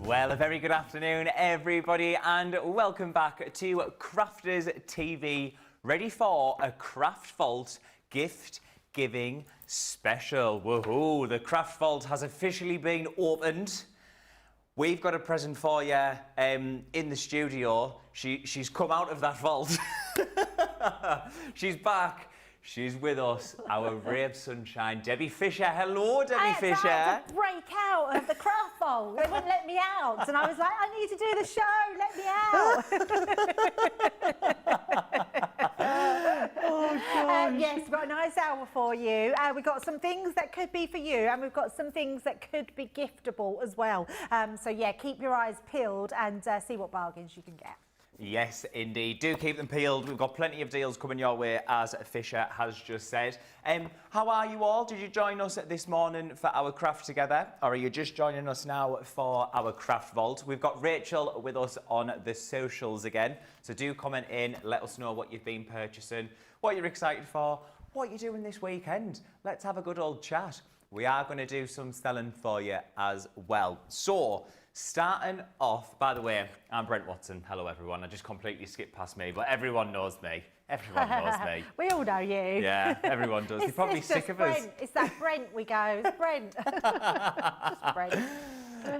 Well, a very good afternoon, everybody, and welcome back to Crafters TV, ready for a Craft Vault gift giving special. Woohoo! The Craft Vault has officially been opened. We've got a present for you in the studio. She's come out of that vault. She's back. She's with us, our ray of sunshine, Debbie Fisher. Hello, Debbie Fisher. I had to break out of the craft vault. They wouldn't let me out. And I was like, I need to do the show. Let me out. Oh, gosh. Yes, we've got a nice hour for you. We've got some things that could be for you, and we've got some things that could be giftable as well. So, yeah, keep your eyes peeled and see what bargains you can get. Yes, indeed. Do keep them peeled. We've got plenty of deals coming your way, as Fisher has just said. How are you all? Did you join us this morning for our craft together? Or are you just joining us now for our craft vault? We've got Rachel with us on the socials again. So do comment in, let us know what you've been purchasing, what you're excited for, what you're doing this weekend. Let's have a good old chat. We are going to do some selling for you as well. So, starting off, by the way, I'm Brent Watson. Hello, everyone. I just completely skipped past me, but everyone knows me. Everyone knows me. We all know you. Yeah, everyone does. You're probably sick of us. It's that Brent we go. It's Brent. Just Brent.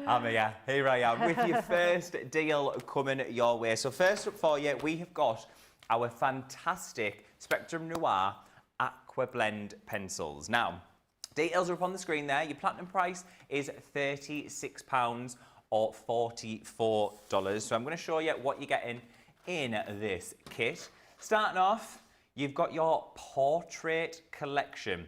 I'm here. Here I am with your first deal coming your way. So first up for you, we have got our fantastic Spectrum Noir Aqua Blend pencils. Now, details are up on the screen there. Your platinum price is £36 or $44. So I'm going to show you what you're getting in this kit. Starting off, you've got your portrait collection.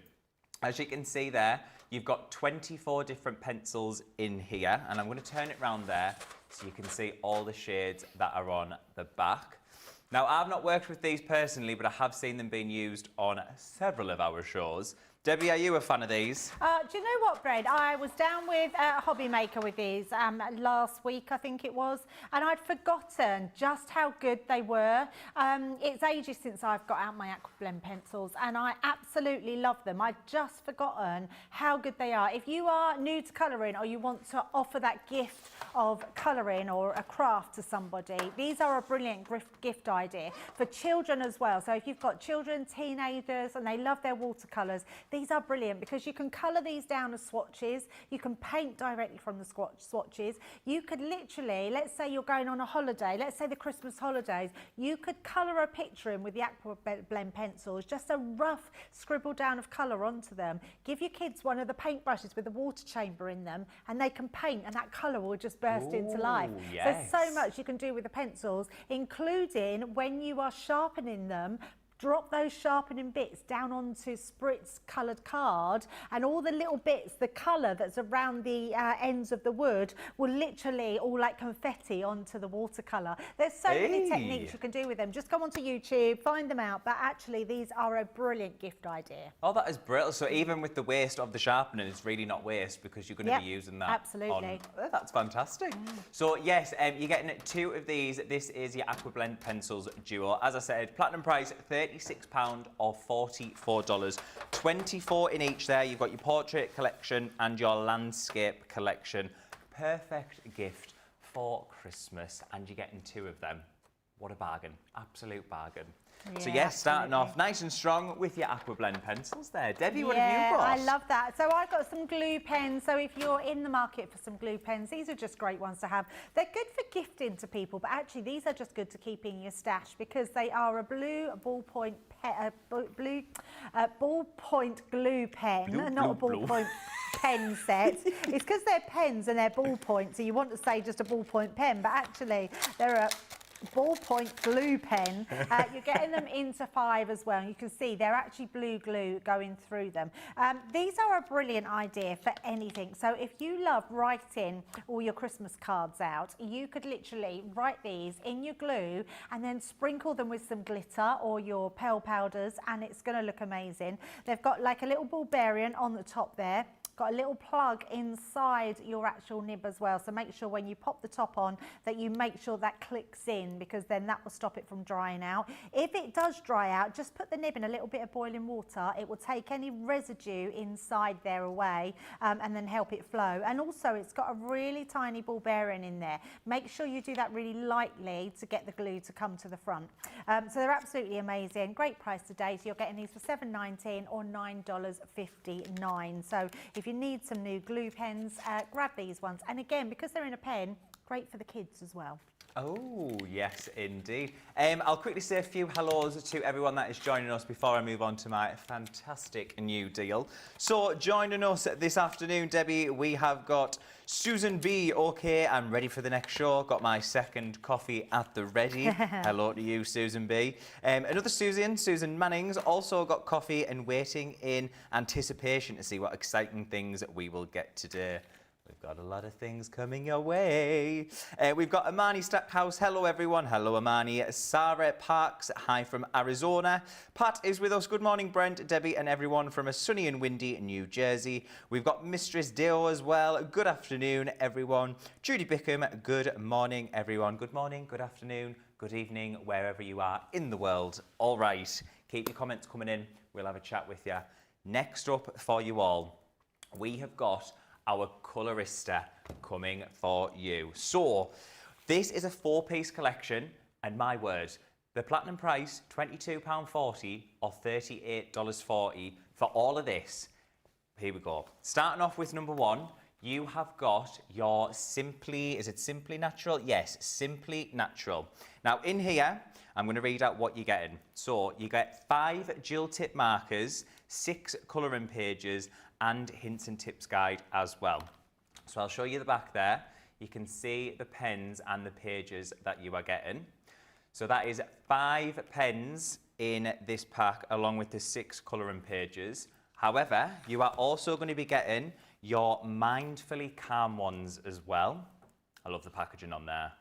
As you can see there, you've got 24 different pencils in here, and I'm going to turn it around there so you can see all the shades that are on the back. Now, I've not worked with these personally, but I have seen them being used on several of our shows. Debbie, are you a fan of these? Do you know what, Brad? I was down with a hobby maker with these last week, I think it was, and I'd forgotten just how good they were. It's ages since I've got out my Aqua Blend pencils, and I absolutely love them. I'd just forgotten how good they are. If you are new to colouring or you want to offer that gift of colouring or a craft to somebody, these are a brilliant gift idea for children as well. So if you've got children, teenagers, and they love their watercolours, these are brilliant because you can colour these down as swatches. You can paint directly from the swatches. You could literally, let's say you're going on a holiday, let's say the Christmas holidays, you could colour a picture in with the Aqua Blend pencils, just a rough scribble down of colour onto them. Give your kids one of the paintbrushes with a water chamber in them, and they can paint, and that colour will just burst into life. Yes. There's so much you can do with the pencils, including when you are sharpening them. Drop those sharpening bits down onto spritz coloured card, and all the little bits, the colour that's around the ends of the wood will literally all like confetti onto the watercolour. There's so many techniques you can do with them. Just go onto YouTube, find them out, but actually these are a brilliant gift idea. Oh, that is brilliant. So even with the waste of the sharpening, it's really not waste because you're going to be using that. Absolutely. That's fantastic. So yes, you're getting two of these. This is your Aqua Blend Pencils Duo. As I said, platinum price, £36 or $44. 24 in each there. You've got your portrait collection and your landscape collection. Perfect gift for Christmas, and you're getting two of them. What a bargain. Absolute bargain. Yeah, so yes, starting off nice and strong with your Aqua Blend pencils there. Debbie, what have you got? I love that. So I've got some glue pens. So if you're in the market for some glue pens, these are just great ones to have. They're good for gifting to people, but actually these are just good to keep in your stash because they are a blue ballpoint glue pen, not a ballpoint pen set. It's because they're pens and they're ballpoint, so you want to say just a ballpoint pen, but actually they're a ballpoint glue pen. You're getting them into 5 as well. You can see they're actually blue glue going through them. These are a brilliant idea for anything. So if you love writing all your Christmas cards out, you could literally write these in your glue and then sprinkle them with some glitter or your pale powders, and it's going to look amazing. They've got like a little barbarian on the top there. got a little plug inside your actual nib as well. So make sure when you pop the top on that you make sure that clicks in, because then that will stop it from drying out. If it does dry out, just put the nib in a little bit of boiling water. It will take any residue inside there away and then help it flow. And also it's got a really tiny ball bearing in there. Make sure you do that really lightly to get the glue to come to the front. So they're absolutely amazing. Great price today. So you're getting these for $7.19 or $9.59. So if you need some new glue pens, grab these ones. And again, because they're in a pen, great for the kids as well. Oh, yes, indeed. I'll quickly say a few hellos to everyone that is joining us before I move on to my fantastic new deal. So joining us this afternoon, Debbie, we have got Susan B. Okay, I'm ready for the next show. Got my second coffee at the ready. Hello to you, Susan B. Another Susan Manning's also got coffee and waiting in anticipation to see what exciting things we will get today. We've got a lot of things coming your way. We've got Amani Stackhouse. Hello, everyone. Hello, Amani. Sarah Parks. Hi from Arizona. Pat is with us. Good morning, Brent, Debbie, and everyone from a sunny and windy New Jersey. We've got Mistress Deo as well. Good afternoon, everyone. Judy Bickham. Good morning, everyone. Good morning, good afternoon, good evening, wherever you are in the world. All right. Keep your comments coming in. We'll have a chat with you. Next up for you all, we have got our Colorista coming for you. So this is a 4-piece collection, and my word, the platinum price, £22.40 or $38.40 for all of this. Here we go. Starting off with number one, you have got your Simply, is it Simply Natural? Yes, Simply Natural. Now in here, I'm going to read out what you're getting. So you get 5 gel tip markers, 6 colouring pages, and hints and tips guide as well. So I'll show you the back there. You can see the pens and the pages that you are getting. So that is 5 pens in this pack along with the 6 colouring pages. However, you are also going to be getting your Mindfully Calm ones as well. I love the packaging on there.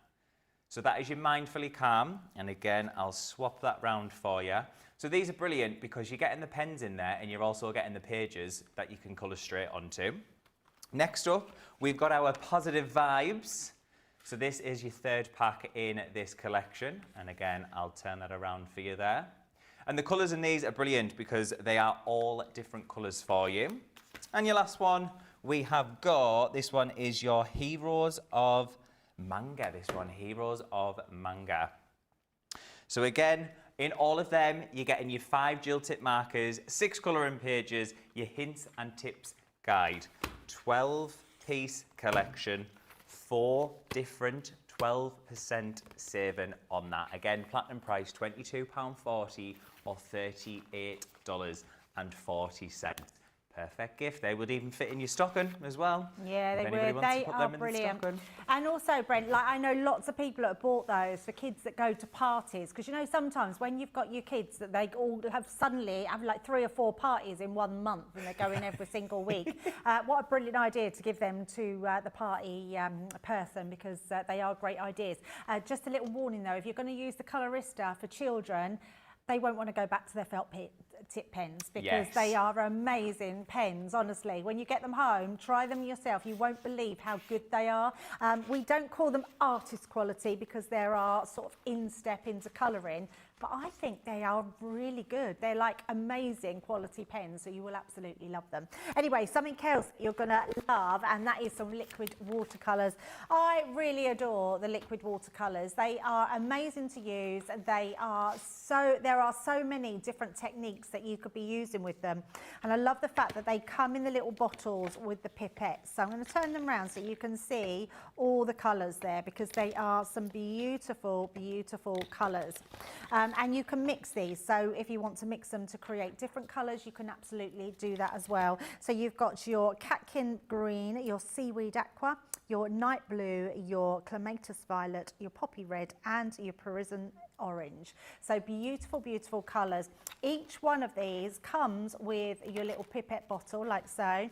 So that is your Mindfully Calm, and again, I'll swap that round for you. So these are brilliant because you're getting the pens in there and you're also getting the pages that you can colour straight onto. Next up, we've got our Positive Vibes. So this is your 3rd pack in this collection, and again, I'll turn that around for you there. And the colours in these are brilliant because they are all different colours for you. And your last one, we have got, this one is your Heroes of Manga, this one, Heroes of Manga. So again, in all of them, you're getting your 5 gel tip markers, 6 colouring pages, your hints and tips guide. 12-piece collection, 4 different 12% saving on that. Again, platinum price, £22.40 or $38.40. Perfect gift. They would even fit in your stocking as well. Yeah, they would. They are brilliant. And also, Brent, like I know lots of people that have bought those for kids that go to parties, because you know sometimes when you've got your kids that they all have suddenly have like 3 or 4 parties in 1 month and they're going every single week. What a brilliant idea to give them to the party person, because they are great ideas. Just a little warning though, if you're going to use the Colorista for children, they won't want to go back to their felt tip pens, because they are amazing pens, honestly. When you get them home, try them yourself. You won't believe how good they are. We don't call them artist quality because there are sort of in-step into colouring, but I think they are really good. They're like amazing quality pens, so you will absolutely love them. Anyway, something else you're gonna love, and that is some liquid watercolours. I really adore the liquid watercolours. They are amazing to use. There are so many different techniques that you could be using with them. And I love the fact that they come in the little bottles with the pipettes. So I'm gonna turn them around so you can see all the colours there, because they are some beautiful, beautiful colours. And you can mix these, so if you want to mix them to create different colours, you can absolutely do that as well. So you've got your catkin green, your seaweed aqua, your night blue, your clematis violet, your poppy red, and your Parisian orange. So beautiful, beautiful colours. Each one of these comes with your little pipette bottle like so,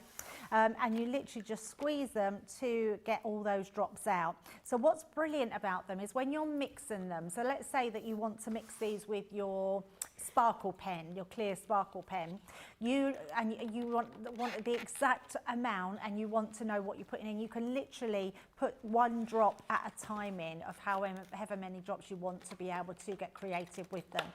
and you literally just squeeze them to get all those drops out. So what's brilliant about them is when you're mixing them, so let's say that you want to mix these with your sparkle pen, your clear sparkle pen, you want the exact amount, and you want to know what you're putting in, you can literally put one drop at a time in of however many drops you want to be able to get creative with them.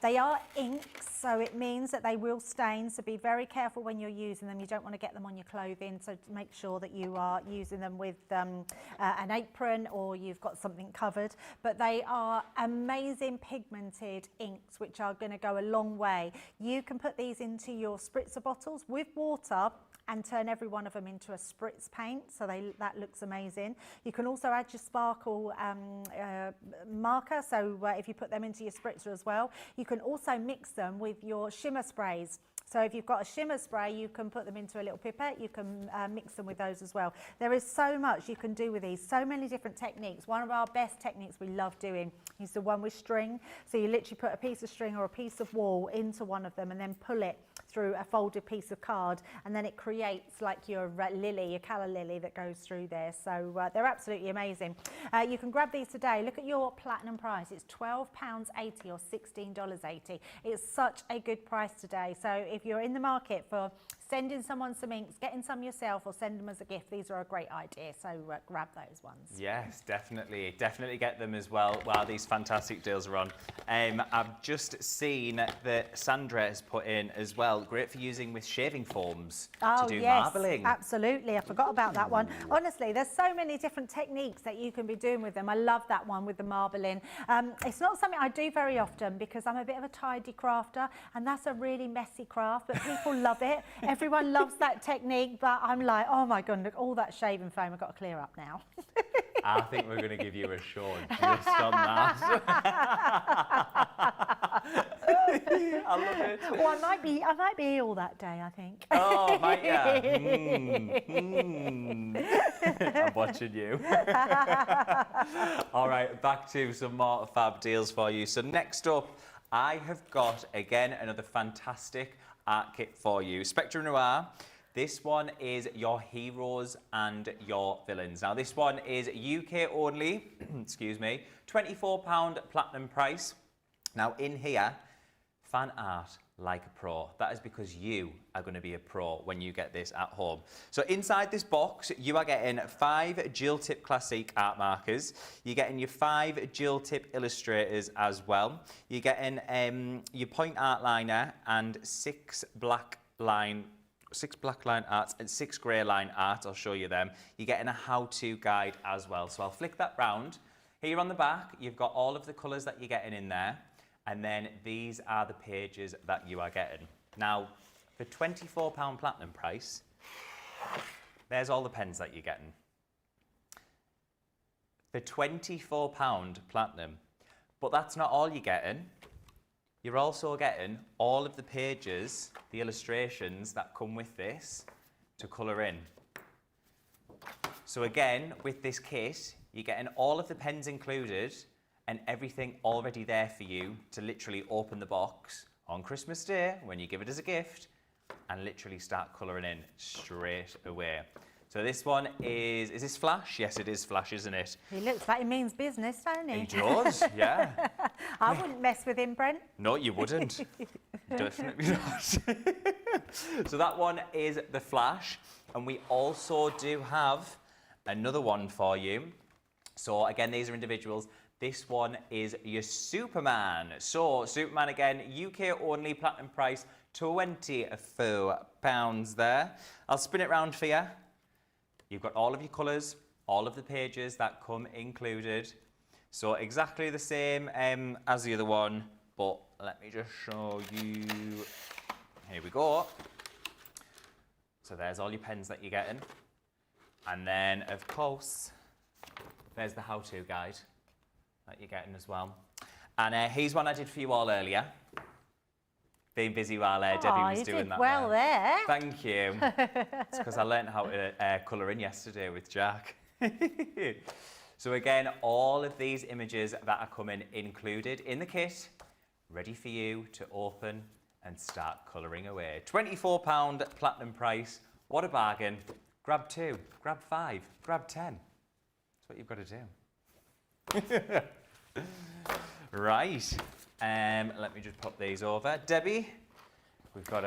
They are inks, so it means that they will stain, so be very careful when you're using them. You don't want to get them on your clothing, so make sure that you are using them with an apron, or you've got something covered. But they are amazing pigmented inks which are going to go a long way. You can put these into your spritzer bottles with water and turn every one of them into a spritz paint, so that looks amazing. You can also add your sparkle marker, so if you put them into your spritzer as well. You can also mix them with your shimmer sprays. So if you've got a shimmer spray, you can put them into a little pipette, you can mix them with those as well. There is so much you can do with these, so many different techniques. One of our best techniques we love doing is the one with string. So you literally put a piece of string or a piece of wool into one of them and then pull it through a folded piece of card, and then it creates like your lily, your calla lily that goes through there. So they're absolutely amazing. You can grab these today. Look at your platinum price. It's £12.80 or $16.80. It's such a good price today. So if you're in the market for sending someone some inks, getting some yourself, or send them as a gift, these are a great idea. So grab those ones. Yes, definitely get them as well while these fantastic deals are on. I've just seen that Sandra has put in as well, great for using with shaving foams to do marbling. Absolutely, I forgot about that one. Honestly, there's so many different techniques that you can be doing with them. I love that one with the marbling. It's not something I do very often because I'm a bit of a tidy crafter, and that's a really messy craft, but people love it. Everyone loves that technique, but I'm like, oh my God, look, all that shaving foam I've got to clear up now. I think we're going to give you a show just on that. I love it. Well, I might be ill that day, I think. Oh, might ya? I'm watching you. All right, back to some more fab deals for you. So next up, I have got, again, another fantastic art kit for you. Spectrum Noir. This one is your heroes and your villains. Now, this one is UK only, excuse me, £24 platinum price. Now, in here, fan art like a pro. That is because you are going to be a pro when you get this at home. So inside this box, you are getting 5 Gel Tip Classic art markers. You're getting your 5 Gel Tip illustrators as well. You're getting your point art liner and 6 black line arts and 6 grey line art. I'll show you them. You're getting a how-to guide as well. So I'll flick that round. Here on the back, you've got all of the colours that you're getting in there. And then these are the pages that you are getting. Now, for £24 platinum price, there's all the pens that you're getting. For £24 platinum. But that's not all you're getting. You're also getting all of the pages, the illustrations that come with this to colour in. So again, with this kit, you're getting all of the pens included and everything already there for you to literally open the box on Christmas Day when you give it as a gift and literally start colouring in straight away. So this one is this flash? Yes, it is flash, isn't it? He looks like he means business, don't he? He does, yeah. I wouldn't mess with him, Brent. No, you wouldn't. Definitely not. So that one is the flash. And we also do have another one for you. So again, these are individuals. This one is your Superman. So Superman again, UK only, platinum price, £24 there. I'll spin it round for you. You've got all of your colours, all of the pages that come included. So exactly the same as the other one, but let me just show you. Here we go. So there's all your pens that you're getting. And then, of course, there's the how-to guide that you're getting as well. And here's one I did for you all earlier. Being busy while Debbie was doing that. Well there. Thank you. It's because I learned how to colour in yesterday with Jack. So again, all of these images that are coming included in the kit, ready for you to open and start colouring away. £24 platinum price. What a bargain. Grab 2, grab 5, grab 10. That's what you've got to do. Right. Let me just pop these over. Debbie, we've got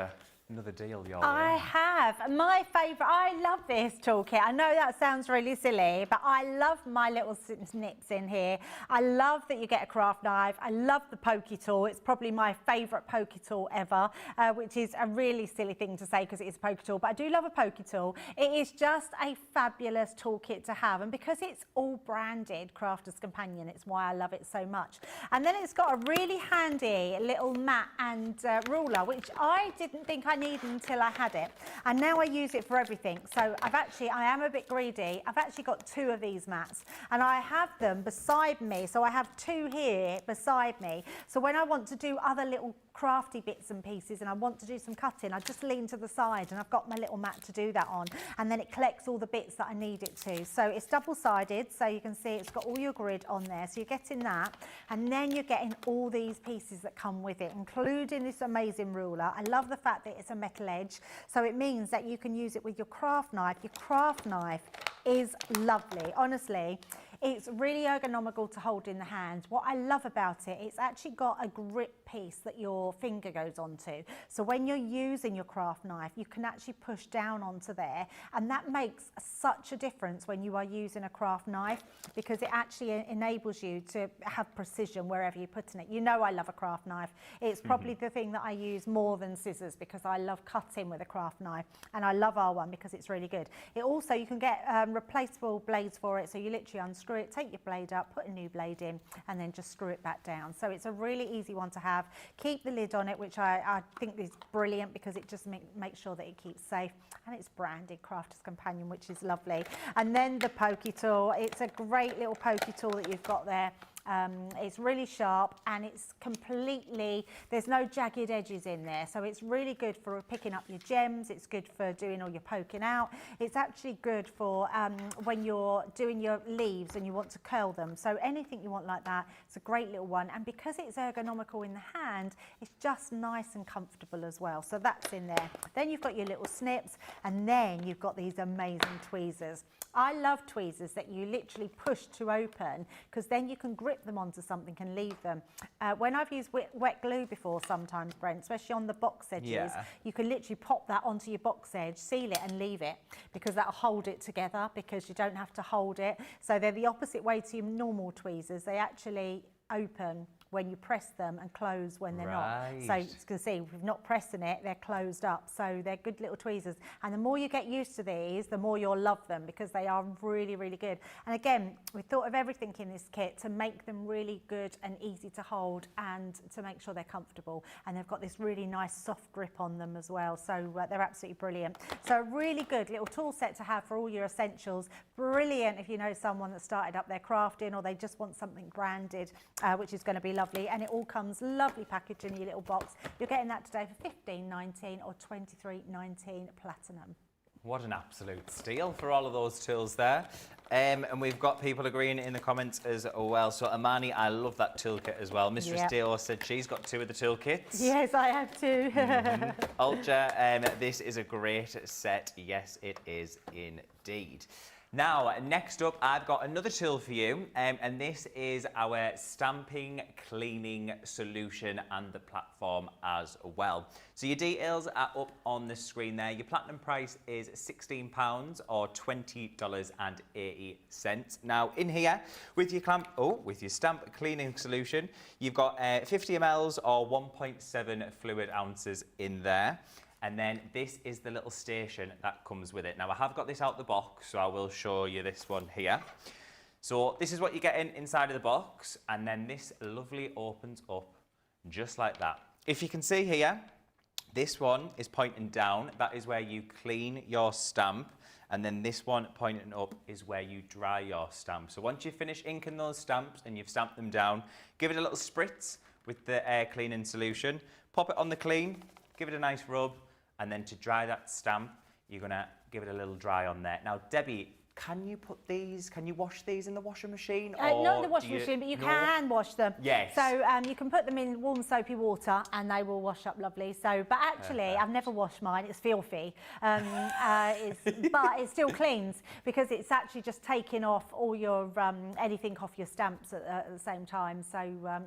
another deal your way. I have. My favourite, I love this toolkit. I know that sounds really silly, but I love my little snips in here. I love that you get a craft knife. I love the pokey tool. It's probably my favourite pokey tool ever, which is a really silly thing to say because it is a pokey tool, but I do love a pokey tool. It is just a fabulous toolkit to have, and because it's all branded Crafter's Companion, it's why I love it so much. And then it's got a really handy little mat and ruler, which I didn't think I needed until I had it, and now I use it for everything. So I am a bit greedy. I've actually got 2 of these mats, and I have them beside me. So I have 2 here beside me. So when I want to do other little crafty bits and pieces and I want to do some cutting, I just lean to the side and I've got my little mat to do that on, and then it collects all the bits that I need it to. So it's double-sided, so you can see it's got all your grid on there, so you're getting that, and then you're getting all these pieces that come with it, including this amazing ruler. I love the fact that it's a metal edge, so it means that you can use it with your craft knife. Your craft knife is lovely, honestly. It's really ergonomical to hold in the hand. What I love about it, it's actually got a grip piece that your finger goes onto. So when you're using your craft knife, you can actually push down onto there, and that makes such a difference when you are using a craft knife, because it actually enables you to have precision wherever you're putting it. You know I love a craft knife. It's probably the thing that I use more than scissors, because I love cutting with a craft knife, and I love our one because it's really good. It also, you can get replaceable blades for it, so you literally unscrew it, take your blade up, put a new blade in, and then just screw it back down. So it's a really easy one to have. Keep the lid on it, which I think is brilliant, because it just makes sure that it keeps safe, and it's branded Crafter's Companion, which is lovely. And then the pokey tool, it's a great little pokey tool that you've got there. It's really sharp, and it's completely, there's no jagged edges in there, so it's really good for picking up your gems. It's good for doing all your poking out. It's actually good for when you're doing your leaves and you want to curl them, so anything you want like that. It's a great little one, and because it's ergonomical in the hand, it's just nice and comfortable as well. So that's in there. Then you've got your little snips, and then you've got these amazing tweezers. I love tweezers that you literally push to open, because then you can grip them onto something and leave them. When I've used wet glue before sometimes, Brent, especially on the box edges, you can literally pop that onto your box edge, seal it and leave it, because that'll hold it together, because you don't have to hold it. So they're the opposite way to your normal tweezers. They actually open when you press them and close when they're not. So you can see, if we're not pressing it, they're closed up. So they're good little tweezers. And the more you get used to these, the more you'll love them, because they are really, really good. And again, we thought of everything in this kit to make them really good and easy to hold, and to make sure they're comfortable. And they've got this really nice soft grip on them as well. So they're absolutely brilliant. So a really good little tool set to have for all your essentials. Brilliant if you know someone that started up their crafting, or they just want something branded, which is going to be lovely. And it all comes lovely packaged in your little box. You're getting that today for $15.19 or $23.19 platinum. What an absolute steal for all of those tools there. And we've got people agreeing in the comments as well. So Amani, I love that toolkit as well. Mistress Dale said she's got 2 of the toolkits. Yes, I have 2. Ultra, this is a great set. Yes, it is indeed. Now, next up, I've got another tool for you, and this is our stamping cleaning solution and the platform as well. So your details are up on the screen there. Your platinum price is £16 or $20.80. Now, in here, with your stamp cleaning solution, you've got 50 mls or 1.7 fluid ounces in there. And then this is the little station that comes with it. Now, I have got this out the box, so I will show you this one here. So this is what you're getting inside of the box, and then this lovely opens up just like that. If you can see here, this one is pointing down. That is where you clean your stamp. And then this one pointing up is where you dry your stamp. So once you finish inking those stamps and you've stamped them down, give it a little spritz with the air cleaning solution, pop it on the clean, give it a nice rub, and then to dry that stamp, you're gonna give it a little dry on there. Now, Debbie, can you wash these in the washing machine? Not in the washing machine, but you can wash them. Yes. So you can put them in warm soapy water and they will wash up lovely. So, but actually, Perfect. I've never washed mine. It's filthy, but it still cleans because it's actually just taking off all your anything off your stamps at the same time. So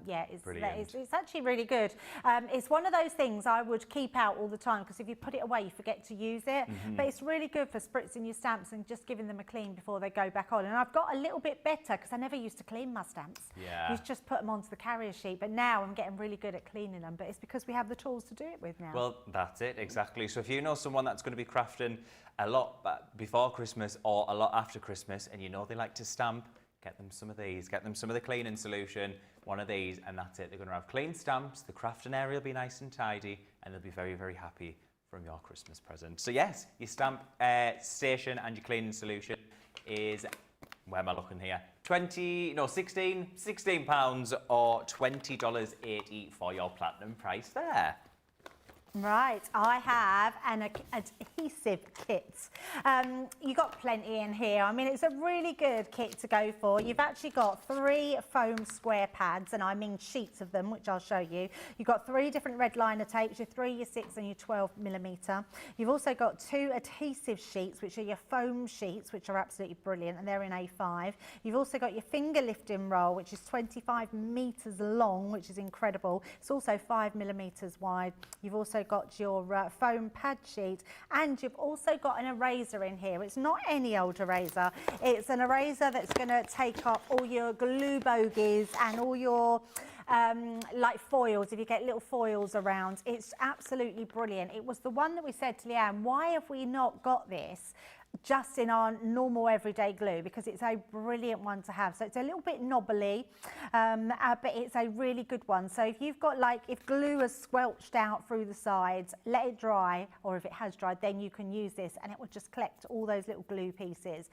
yeah, it's actually really good. It's one of those things I would keep out all the time because if you put it away, you forget to use it. But it's really good for spritzing your stamps and just giving them a clean before they go back on. And I've got a little bit better because I never used to clean my stamps. Yeah. You just put them onto the carrier sheet, but now I'm getting really good at cleaning them. But it's because we have the tools to do it with now. Well, that's it, exactly. So if you know someone that's going to be crafting a lot before Christmas or a lot after Christmas, and you know they like to stamp, get them some of these, get them some of the cleaning solution, one of these, and that's it. They're going to have clean stamps, the crafting area will be nice and tidy, and they'll be very, very happy from your Christmas present. So yes, your stamp station and your cleaning solution is, where am I looking here? £16 or $20.80 for your platinum price there. Right, I have an adhesive kit. You got plenty in here. I mean, it's a really good kit to go for. You've actually got 3 foam square pads, and I mean sheets of them, which I'll show you. You've got 3 different red liner tapes, your 3, your 6 and your 12mm. You've also got 2 adhesive sheets, which are your foam sheets, which are absolutely brilliant, and they're in A5. You've also got your finger lifting roll, which is 25 meters long, which is incredible. It's also 5mm wide. You've also got your foam pad sheet, and you've also got an eraser in here. It's not any old eraser. It's an eraser that's going to take off all your glue bogies and all your like foils, if you get little foils around. It's absolutely brilliant. It was the one that we said to Leanne, why have we not got this just in our normal everyday glue, because it's a brilliant one to have. So it's a little bit knobbly, but it's a really good one. So if you've got, like, if glue has squelched out through the sides, let it dry, or if it has dried, then you can use this and it will just collect all those little glue pieces.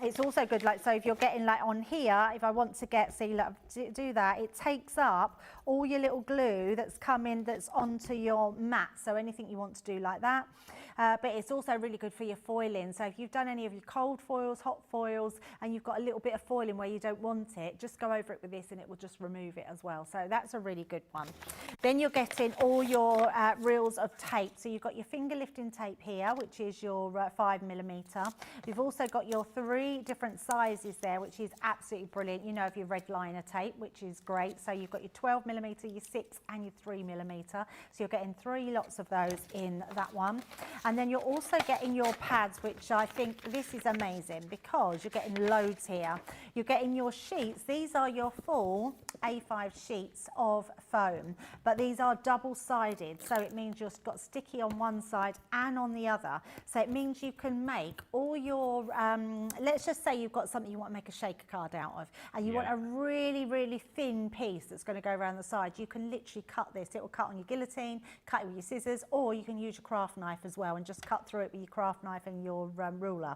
It's also good, like, so if you're getting, like, on here, if I want to get, see, look, do that, it takes up all your little glue that's coming, that's onto your mat. So anything you want to do like that. But it's also really good for your foiling. So if you've done any of your cold foils, hot foils, and you've got a little bit of foiling where you don't want it, just go over it with this and it will just remove it as well. So that's a really good one. Then you're getting all your reels of tape. So you've got your finger lifting tape here, which is your 5mm. You've also got your 3 different sizes there, which is absolutely brilliant. You know, of your red liner tape, which is great. So you've got your 12mm, your 6 and your 3mm. So you're getting 3 lots of those in that one. And then you're also getting your pads, which I think this is amazing because you're getting loads here. You're getting your sheets. These are your full A5 sheets of foam, but these are double-sided. So it means you've got sticky on one side and on the other. So it means you can make all your, let's just say you've got something you want to make a shaker card out of, and you want a really, really thin piece that's going to go around the side. You can literally cut this. It will cut on your guillotine, cut it with your scissors, or you can use your craft knife as well and just cut through it with your craft knife and your ruler.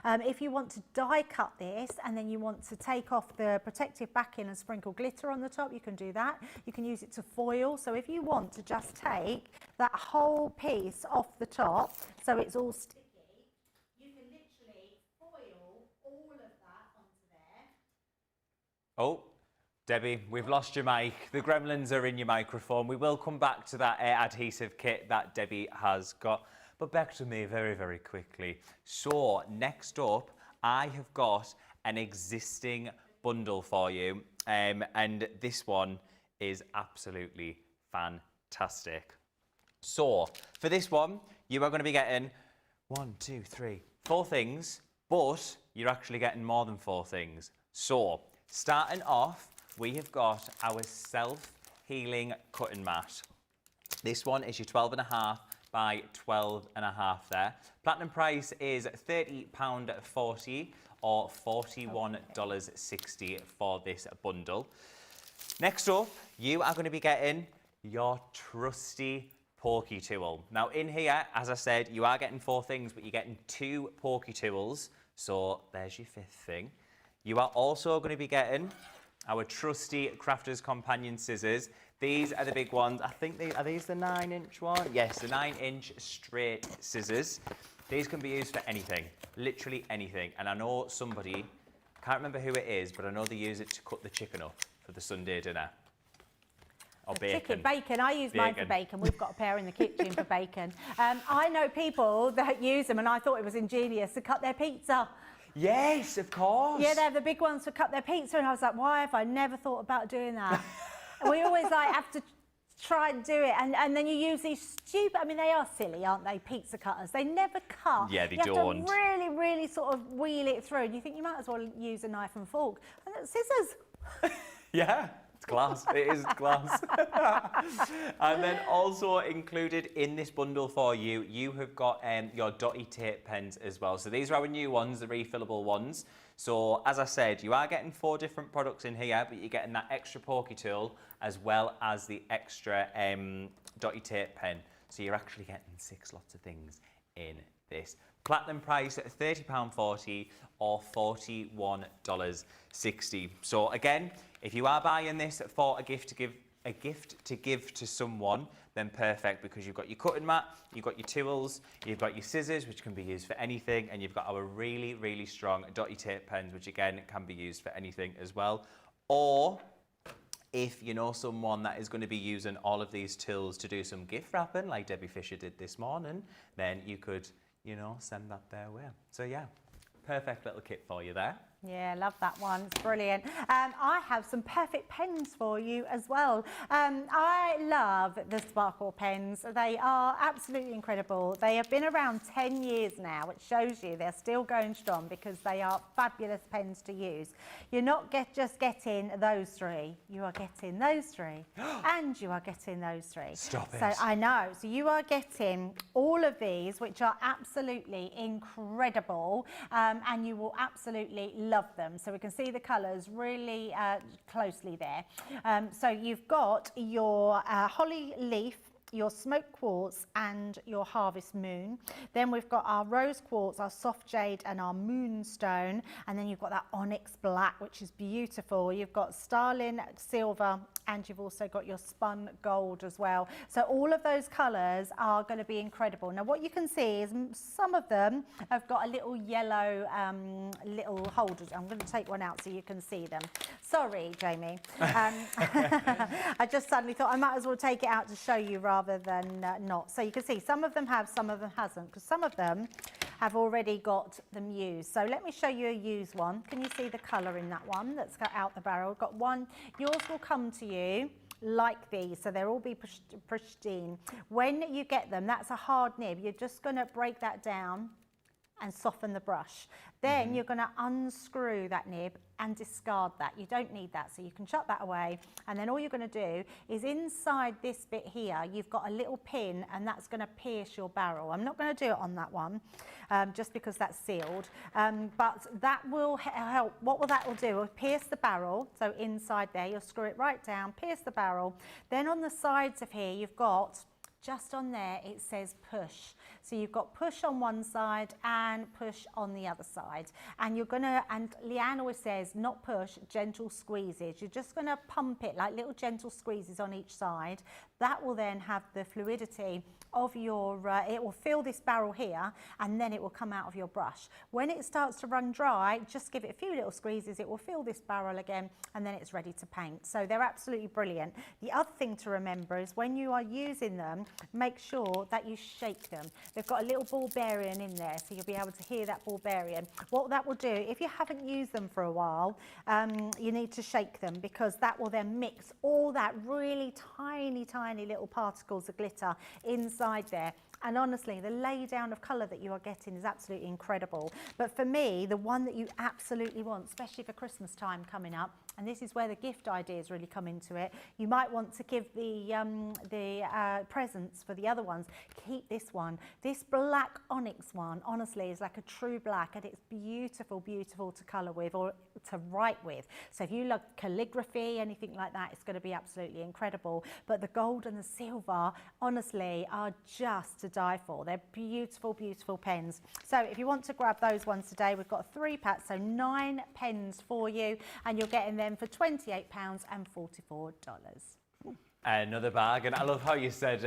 If you want to die cut this and then you want to take off the protective backing and sprinkle glitter on the top, you can do that. You can use it to foil. So if you want to just take that whole piece off the top so it's all sticky, you can literally foil all of that onto there. Oh, Debbie, we've lost your mic. The gremlins are in your microphone. We will come back to that adhesive kit that Debbie has got. But back to me very, very quickly. So next up, I have got an existing bundle for you. And this one is absolutely fantastic. So for this one, you are going to be getting 1, 2, 3, 4 things, but you're actually getting more than 4 things. So starting off, we have got our self-healing cutting mat. This one is your 12.5 by 12.5 there. Platinum price is £30.40 or $41.60 for this bundle. Next up, you are going to be getting your trusty pokey tool. Now in here, as I said, you are getting 4 things, but you're getting 2 pokey tools. So there's your 5th thing. You are also going to be getting our trusty Crafter's Companion scissors. These are the big ones. I think are these the 9-inch one? Yes, the 9-inch straight scissors. These can be used for anything, literally anything. And I know somebody, can't remember who it is, but I know they use it to cut the chicken up for the Sunday dinner. Or bacon. Bacon. I use mine for bacon. We've got a pair in the kitchen for bacon. I know people that use them, and I thought it was ingenious to cut their pizza. Yes, of course. Yeah, they have the big ones to cut their pizza, and I was like, why have I never thought about doing that? We always have to try and do it, and then you use these stupid, I mean, they are silly, aren't they, pizza cutters? They never cut. Yeah, they don't. You have to really, really sort of wheel it through, and you think you might as well use a knife and fork. And it's scissors. Yeah, it's class. It is class. And then also included in this bundle for you, you have got your dotty tape pens as well. So these are our new ones, the refillable ones. So as I said, you are getting 4 different products in here, but you're getting that extra pokey tool as well as the extra dotty tape pen. So you're actually getting 6 lots of things in this. Platinum price at £30.40 or $41.60. So again, if you are buying this for a gift to give to someone, then perfect, because you've got your cutting mat, you've got your tools, you've got your scissors, which can be used for anything, and you've got our really, really strong dotty tape pens, which again can be used for anything as well. Or if you know someone that is going to be using all of these tools to do some gift wrapping, like Debbie Fisher did this morning, then you could, you know, send that their way. So yeah, perfect little kit for you there. Yeah, love that one. It's brilliant. I have some perfect pens for you as well. I love the sparkle pens. They are absolutely incredible. They have been around 10 years now, which shows you they're still going strong because they are fabulous pens to use. You're not just getting those 3. You are getting those 3 and you are getting those 3. Stop it. So I know. So you are getting all of these, which are absolutely incredible, and you will absolutely love them. So we can see the colours really closely there. So you've got your holly leaf, your smoke quartz and your harvest moon. Then we've got our rose quartz, our soft jade and our moonstone. And then you've got that onyx black, which is beautiful. You've got starling silver, and you've also got your spun gold as well. So all of those colours are going to be incredible. Now what you can see is some of them have got a little yellow little holders. I'm going to take one out so you can see them. Sorry, Jamie. I just suddenly thought I might as well take it out to show you rather than not. So you can see some of them have, some of them hasn't, because some of them have already got them used. So let me show you a used one. Can you see the colour in that one that's got out the barrel? Got one. Yours will come to you like these, so they'll all be pristine. When you get them, that's a hard nib. You're just going to break that down and soften the brush. Then you're going to unscrew that nib and discard that. You don't need that, so you can chuck that away. And then all you're going to do is inside this bit here, you've got a little pin, and that's going to pierce your barrel. I'm not going to do it on that one, just because that's sealed. But that will help. What that will do, it will pierce the barrel. So inside there, you'll screw it right down, pierce the barrel. Then on the sides of here, you've got, just on there, it says push. So you've got push on one side and push on the other side. And you're gonna, and Leanne always says, not push, gentle squeezes. You're just gonna pump it like little gentle squeezes on each side. That will then have the fluidity of your, it will fill this barrel here, and then it will come out of your brush. When it starts to run dry, just give it a few little squeezes, it will fill this barrel again, and then it's ready to paint. So they're absolutely brilliant. The other thing to remember is when you are using them, make sure that you shake them. They've got a little ball bearing in there, so you'll be able to hear that ball bearing. What that will do, if you haven't used them for a while, you need to shake them, because that will then mix all that really tiny, tiny little particles of glitter inside there. And honestly, the lay down of colour that you are getting is absolutely incredible. But for me, the one that you absolutely want, especially for Christmas time coming up, and this is where the gift ideas really come into it, you might want to give the presents for the other ones. Keep this one. This black onyx one, honestly, is like a true black, and it's beautiful, beautiful to colour with or to write with. So if you love calligraphy, anything like that, it's going to be absolutely incredible. But the gold and the silver, honestly, are just to die for. They're beautiful, beautiful pens. So if you want to grab those ones today, we've got a 3-pack, so 9 pens for you, and you're getting them for £28 and $44. Another bargain. I love how you said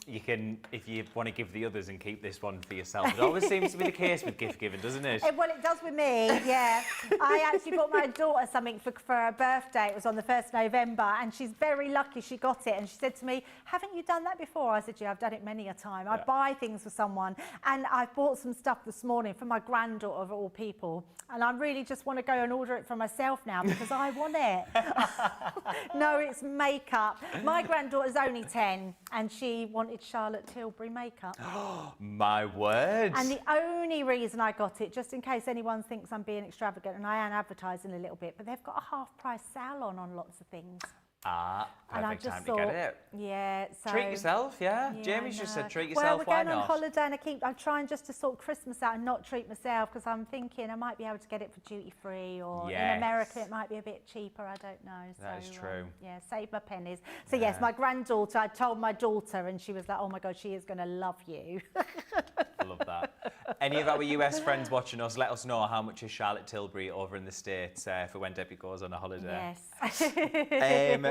you can, if you want to give the others and keep this one for yourself. It always seems to be the case with gift giving, doesn't it? Well, it does with me, yeah. I actually bought my daughter something for her birthday. It was on the 1st of November, and she's very lucky she got it. And she said to me, haven't you done that before? I said, yeah, I've done it many a time. I buy things for someone, and I bought some stuff this morning for my granddaughter, of all people. And I really just want to go and order it for myself now because I want it. No, it's makeup. My granddaughter's only 10 and she wanted Charlotte Tilbury makeup. My word. And the only reason I got it, just in case anyone thinks I'm being extravagant, and I am advertising a little bit, but they've got a half-price sale on lots of things. Perfect time to get it. Yeah, so treat yourself, yeah. Jamie's just said treat yourself. Well, we're going on holiday, and I'm trying just to sort Christmas out and not treat myself because I'm thinking I might be able to get it for duty free, or in America it might be a bit cheaper. I don't know. That is true. Yeah, save my pennies. So yes, my granddaughter. I told my daughter, and she was like, "Oh my God, she is going to love you." I love that. Any of our US friends watching us, let us know how much is Charlotte Tilbury over in the States for when Debbie goes on a holiday. Yes.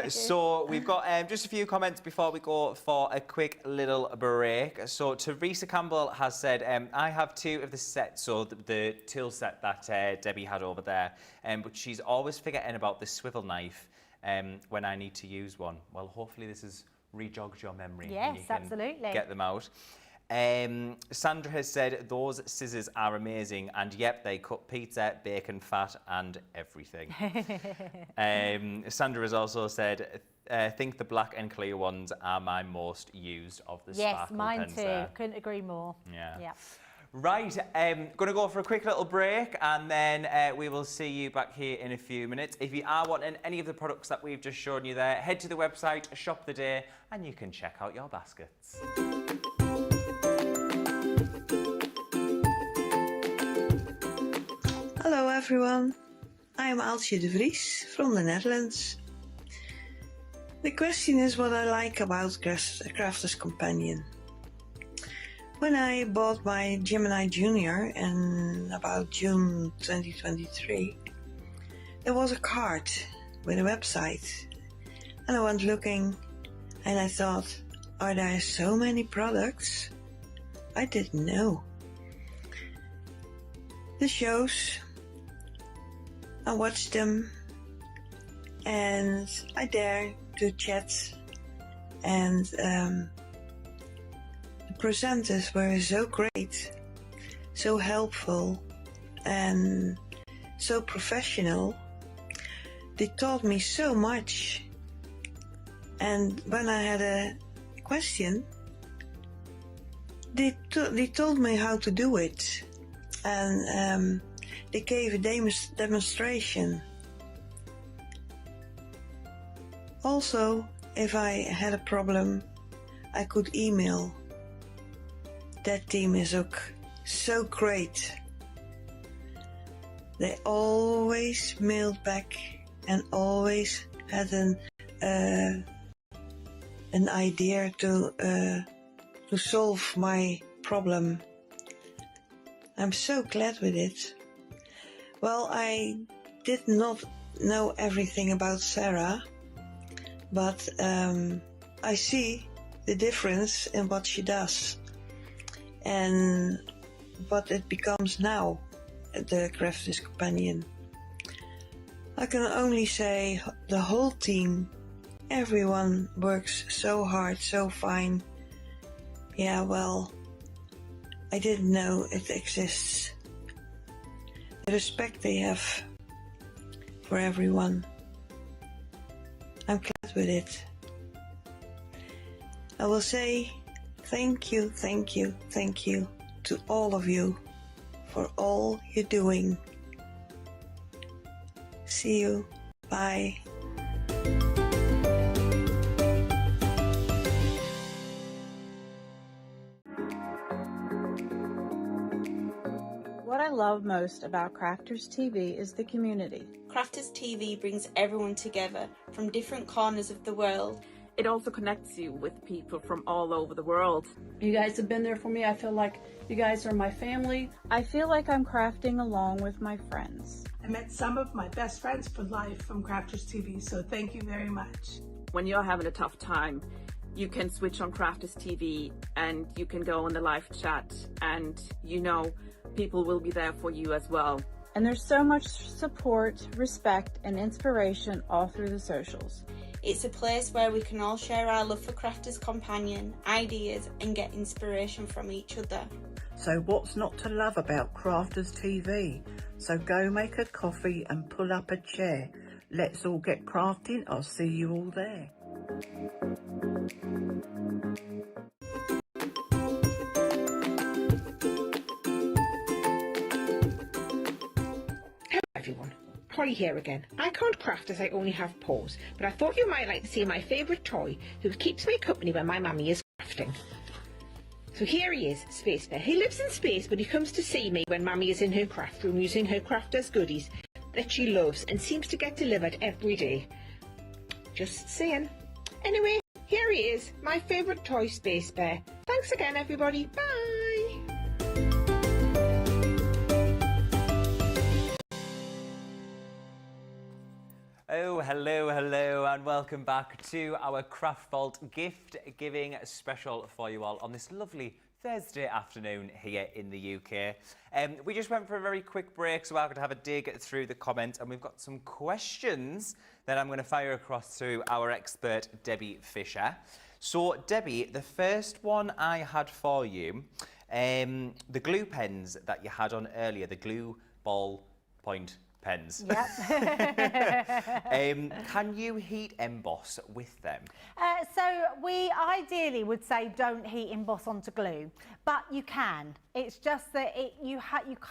So we've got just a few comments before we go for a quick little break. So Teresa Campbell has said, I have 2 of the sets, so the tool set that Debbie had over there, but she's always forgetting about the swivel knife when I need to use one. Well, hopefully this has re-jogged your memory. Yes, and you can absolutely. Get them out. Sandra has said those scissors are amazing, and yep, they cut pizza, bacon, fat and everything. Sandra has also said think the black and clear ones are my most used of the sparkle mine pens too. there. Couldn't agree more. Yeah. Right, going to go for a quick little break, and then we will see you back here in a few minutes. If you are wanting any of the products that we've just shown you there, head to the website, shop the day, and you can check out your baskets. Hello everyone, I am Aaltje de Vries from the Netherlands. The question is what I like about Crafter's Companion. When I bought my Gemini Junior in about June 2023, there was a card with a website, and I went looking and I thought, are there so many products? I didn't know. The shows, I watched them and I dare to chat, and the presenters were so great, so helpful and so professional. They taught me so much, and when I had a question, they told me how to do it, and they gave a demonstration. Also, if I had a problem, I could email. That team is so great. They always mailed back and always had an idea to solve my problem. I'm so glad with it. Well, I did not know everything about Sarah, but I see the difference in what she does and what it becomes now, the Crafter's Companion. I can only say the whole team, everyone works so hard, so fine. Yeah, well, I didn't know it exists. The respect they have for everyone. I'm glad with it. I will say thank you, thank you, thank you to all of you for all you're doing. See you. Bye. What I love most about Crafters TV is the community. Crafters TV brings everyone together from different corners of the world. It also connects you with people from all over the world. You guys have been there for me. I feel like you guys are my family. I feel like I'm crafting along with my friends. I met some of my best friends for life from Crafters TV, so thank you very much. when you're having a tough time, you can switch on Crafters TV and you can go on the live chat, and you know people will be there for you as well. And there's so much support, respect, and inspiration all through the socials. It's a place where we can all share our love for Crafters Companion, ideas, and get inspiration from each other. So what's not to love about Crafters TV? So go make a coffee and pull up a chair. Let's all get crafting. I'll see you all there. Hello everyone, Holly here again. I can't craft as I only have paws, but I thought you might like to see my favourite toy who keeps me company when my mummy is crafting. So here he is, Space Bear. He lives in space, but he comes to see me when mummy is in her craft room using her crafters goodies that she loves and seems to get delivered every day. Just saying. Anyway, here he is, my favourite toy, Space Bear. Thanks again everybody, bye! Oh, hello, and welcome back to our Craft Vault gift giving special for you all on this lovely Thursday afternoon here in the UK. We just went for a very quick break, so I'm going to have a dig through the comments, and we've got some questions that I'm going to fire across to our expert, Debbie Fisher. So, Debbie, the first one I had for you, the glue pens that you had on earlier, the glue ballpoint pens. Yep. Can you heat emboss with them? So we ideally would say don't heat emboss onto glue, but you can. It's just that you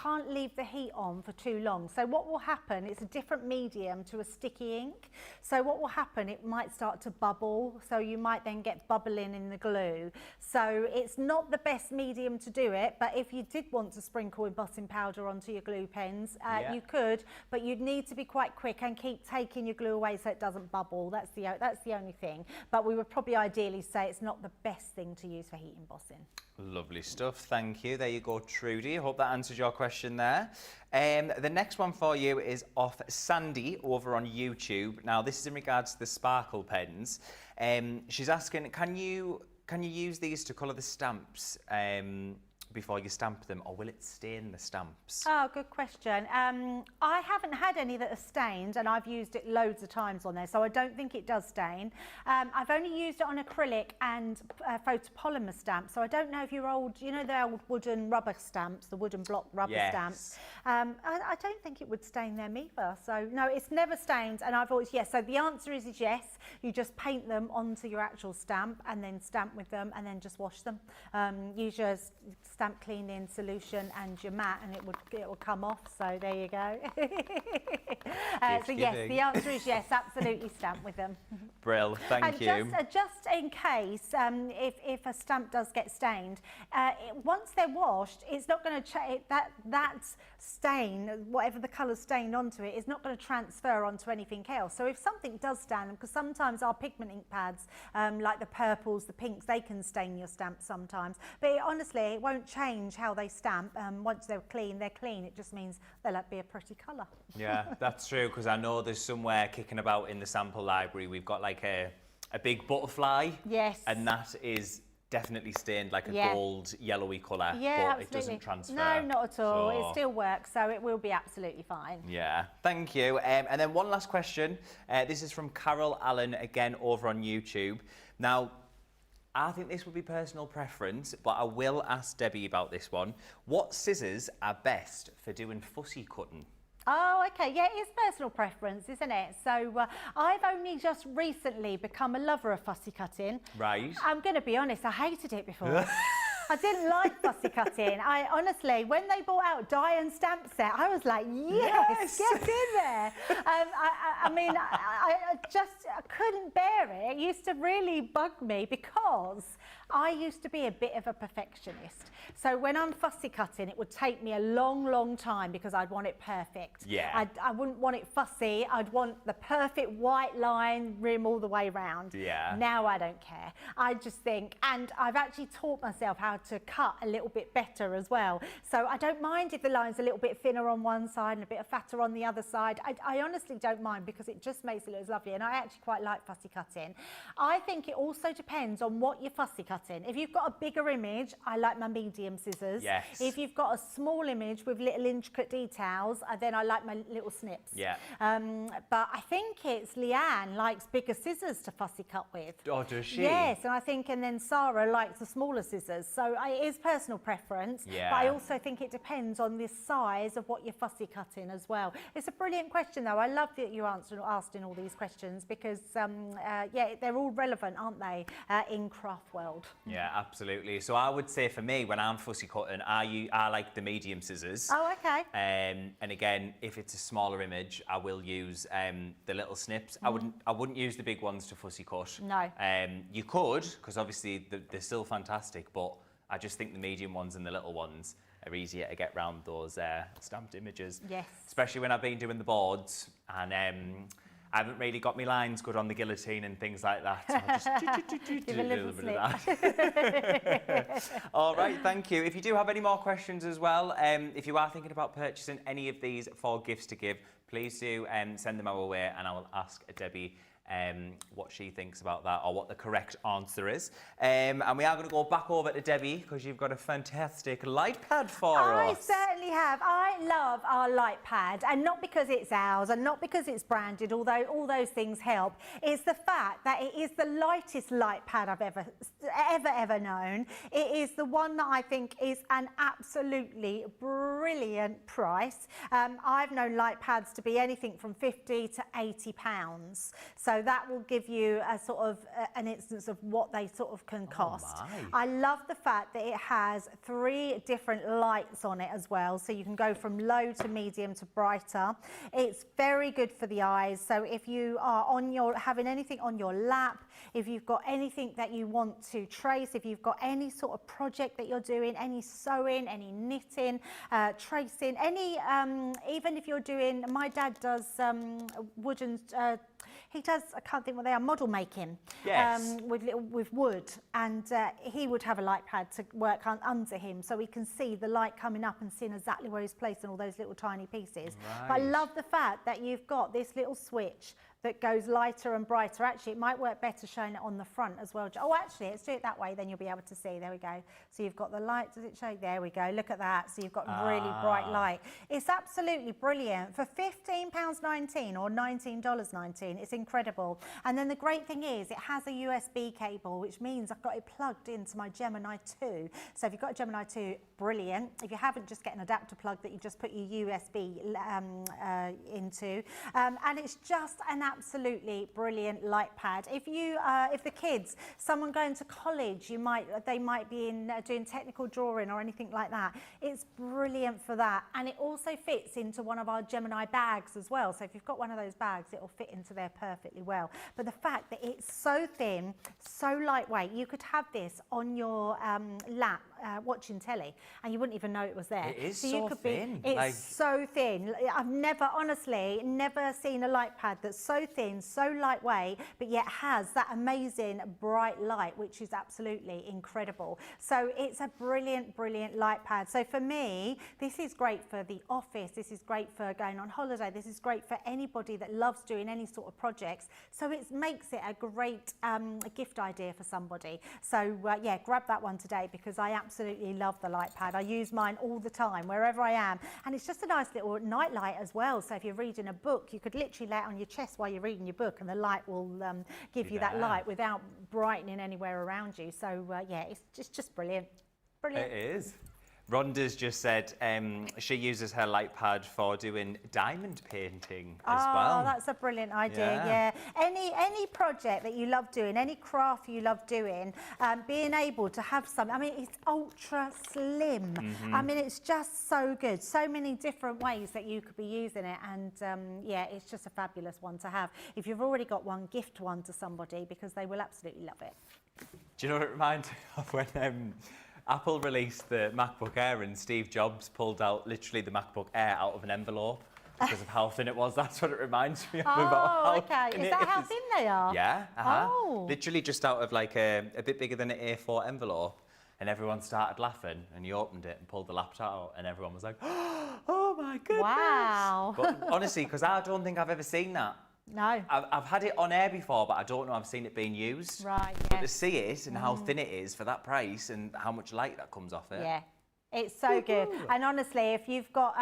can't leave the heat on for too long. So what will happen, it's a different medium to a sticky ink. So what will happen, it might start to bubble. So you might then get bubbling in the glue. So it's not the best medium to do it, but if you did want to sprinkle embossing powder onto your glue pens, you could, but you'd need to be quite quick and keep taking your glue away so it doesn't bubble. That's the only thing. But we would probably ideally say it's not the best thing to use for heat embossing. Lovely stuff, thank you. There you go, Trudy. I hope that answers your question there. The next one for you is off Sandy over on YouTube. Now, this is in regards to the sparkle pens. She's asking, can you use these to colour the stamps before you stamp them, or will it stain the stamps? Oh, good question. I haven't had any that are stained, and I've used it loads of times on there, so I don't think it does stain. I've only used it on acrylic and photopolymer stamps, so I don't know if your old, you know, the old wooden rubber stamps, the wooden block rubber stamps. I don't think it would stain them either. So no, it's never stained, and I've always, yes. So the answer is yes. You just paint them onto your actual stamp and then stamp with them and then just wash them. Use your stamp cleaning solution and your mat, and it will come off. So there you go. So yes, the answer is yes, absolutely stamp with them. Brill, thank you. Just in case, if a stamp does get stained, once they're washed, it's not going to change that stain, whatever the colour stained onto it, is not going to transfer onto anything else. So if something does stain, because sometimes our pigment ink pads, like the purples, the pinks, they can stain your stamp sometimes. But honestly, it won't change how they stamp. Once they're clean, they're clean. It just means they'll be a pretty colour. Yeah, that's true, because I know there's somewhere kicking about in the sample library, we've got like a big butterfly. Yes. And that is definitely stained like a gold, yellowy colour, but absolutely. it doesn't transfer. No, not at all. So it still works, so it will be absolutely fine. Yeah, thank you. And then one last question. This is from Carol Allen, again, over on YouTube. Now, I think this would be personal preference, but I will ask Debbie about this one. What scissors are best for doing fussy cutting? Oh, okay. Yeah, it is personal preference, isn't it? So I've only just recently become a lover of fussy cutting. Right. I'm going to be honest, I hated it before. I didn't like fussy cutting. I honestly, when they brought out die and stamp set, I was like, yes, get in there. I mean, I couldn't bear it. It used to really bug me because I used to be a bit of a perfectionist. So when I'm fussy cutting, it would take me a long, long time because I'd want it perfect. Yeah. I wouldn't want it fussy. I'd want the perfect white line rim all the way round. Yeah. Now I don't care. I just think, and I've actually taught myself how to cut a little bit better as well. So I don't mind if the line's a little bit thinner on one side and a bit fatter on the other side. I honestly don't mind because it just makes it it was lovely, and I actually quite like fussy cutting. I think it also depends on what you're fussy cutting. If you've got a bigger image, I like my medium scissors. Yes. If you've got a small image with little intricate details, then I like my little snips. Yeah. But I think it's Leanne likes bigger scissors to fussy cut with. Oh, does she? Yes, and I think, and then Sarah likes the smaller scissors. So it is personal preference. Yeah. But I also think it depends on the size of what you're fussy cutting as well. It's a brilliant question, though. I love that you asking all these questions because, yeah, they're all relevant, aren't they, in craft world? Yeah, absolutely. So I would say for me, when I'm fussy cutting, I like the medium scissors. Oh, okay. And again, if it's a smaller image, I will use the little snips. I wouldn't use the big ones to fussy cut. No. You could, because obviously they're still fantastic, but I just think the medium ones and the little ones are easier to get round those stamped images. Yes. Especially when I've been doing the boards and I haven't really got my lines good on the guillotine and things like that. So I'll just Give a little bit of that. All right, thank you. If you do have any more questions as well, if you are thinking about purchasing any of these for gifts to give, please do send them our way and I will ask Debbie what she thinks about that or what the correct answer is. And we are going to go back over to Debbie because you've got a fantastic light pad for us. I certainly have. I love our light pad, and not because it's ours and not because it's branded, although all those things help. It's the fact that it is the lightest light pad I've ever known. It is the one that I think is an absolutely brilliant price. I've known light pads to be anything from £50 to £80. So that will give you a sort of an instance of what they sort of can cost. I love the fact that it has 3 different lights on it as well. So you can go from low to medium to brighter. It's very good for the eyes. So if you are having anything on your lap, if you've got anything that you want to trace, if you've got any sort of project that you're doing, any sewing, any knitting, tracing, any, even if you're doing, my dad does wooden, he does, I can't think what they are, model making. Yes. With wood, and he would have a light pad to work under him so he can see the light coming up and seeing exactly where he's placing all those little tiny pieces. Right. But I love the fact that you've got this little switch that goes lighter and brighter. Actually, it might work better showing it on the front as well. Oh, actually, let's do it that way, then you'll be able to see. There we go. So you've got the light, does it show? There we go, look at that. So you've got really bright light. It's absolutely brilliant. For £15.19 or $19.19, it's incredible. And then the great thing is it has a USB cable, which means I've got it plugged into my Gemini 2. So if you've got a Gemini 2, brilliant. If you haven't, just get an adapter plug that you just put your USB into. And it's just an absolutely brilliant light pad. If the kids, someone going to college, they might be doing technical drawing or anything like that. It's brilliant for that, and it also fits into one of our Gemini bags as well. So if you've got one of those bags, it will fit into there perfectly well. But the fact that it's so thin, so lightweight, you could have this on your lap watching telly, and you wouldn't even know it was there. It is so thin. It's so thin. I've honestly never seen a light pad that's so thin, so lightweight, but yet has that amazing bright light, which is absolutely incredible. So it's a brilliant, brilliant light pad. So for me, this is great for the office. This is great for going on holiday. This is great for anybody that loves doing any sort of projects. So it makes it a great gift idea for somebody. So yeah, grab that one today because I absolutely love the light pad. I use mine all the time, wherever I am. And it's just a nice little night light as well. So if you're reading a book, you could literally lay it on your chest while you're reading your book and the light will give you that light without brightening anywhere around you. So yeah, it's just brilliant. Brilliant. It is. Rhonda's just said she uses her light pad for doing diamond painting as well. Oh, that's a brilliant idea, yeah. Any project that you love doing, any craft you love doing, being able to have some, I mean, it's ultra slim. I mean, it's just so good. So many different ways that you could be using it, and yeah, it's just a fabulous one to have. If you've already got one, gift one to somebody because they will absolutely love it. Do you know what it reminds me of when Apple released the MacBook Air and Steve Jobs pulled out literally the MacBook Air out of an envelope because of how thin it was? That's what it reminds me of. Oh, okay. Is that how thin they are? Yeah. Oh. Literally just out of like a bit bigger than an A4 envelope. And everyone started laughing, and he opened it and pulled the laptop out, and everyone was like, oh my goodness. Wow. But honestly, because I don't think I've ever seen that. No. I've had it on air before, but I don't know I've seen it being used. Right, But to yes. see it and how thin it is for that price and how much light that comes off it. Yeah. It's so good. And honestly, if you've got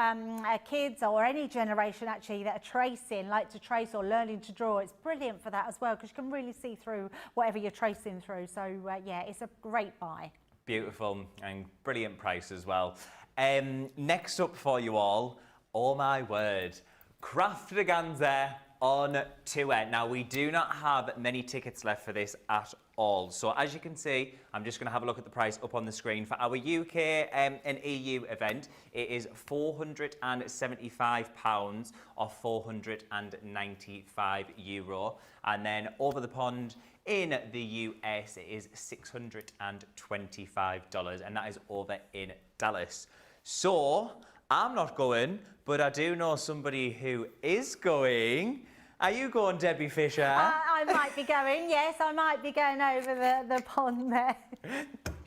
kids or any generation actually that are tracing, like to trace or learning to draw, it's brilliant for that as well, because you can really see through whatever you're tracing through. So yeah, it's a great buy. Beautiful and brilliant price as well. Next up for you all, oh my word, Craftaganza on tour. Now, we do not have many tickets left for this at all. So as you can see, I'm just going to have a look at the price up on the screen. For our UK and EU event, it is £475 or €495. And then over the pond in the US, it is $625, and that is over in Dallas. So I'm not going, but I do know somebody who is going. Are you going, Debbie Fisher? I might be going, yes, I might be going over the pond there.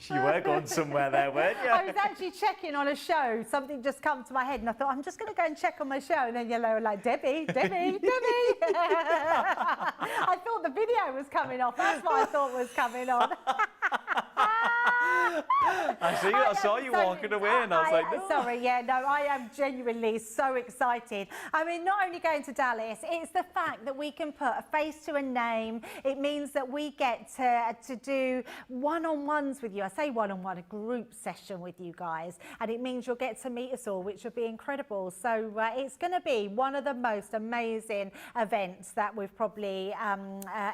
You were going somewhere there, weren't you? I was actually checking on a show. Something just come to my head and I thought, I'm just going to go and check on my show. And then you're like, Debbie. I thought the video was coming off. That's what I thought was coming on. I saw you walking away and I was like, no. Sorry, yeah, no, I am genuinely so excited. I mean, not only going to Dallas, it's the fact that we can put a face to a name. It means that we get to do one-on-ones with you. I say one-on-one, a group session with you guys. And it means you'll get to meet us all, which will be incredible. So it's going to be one of the most amazing events that we've probably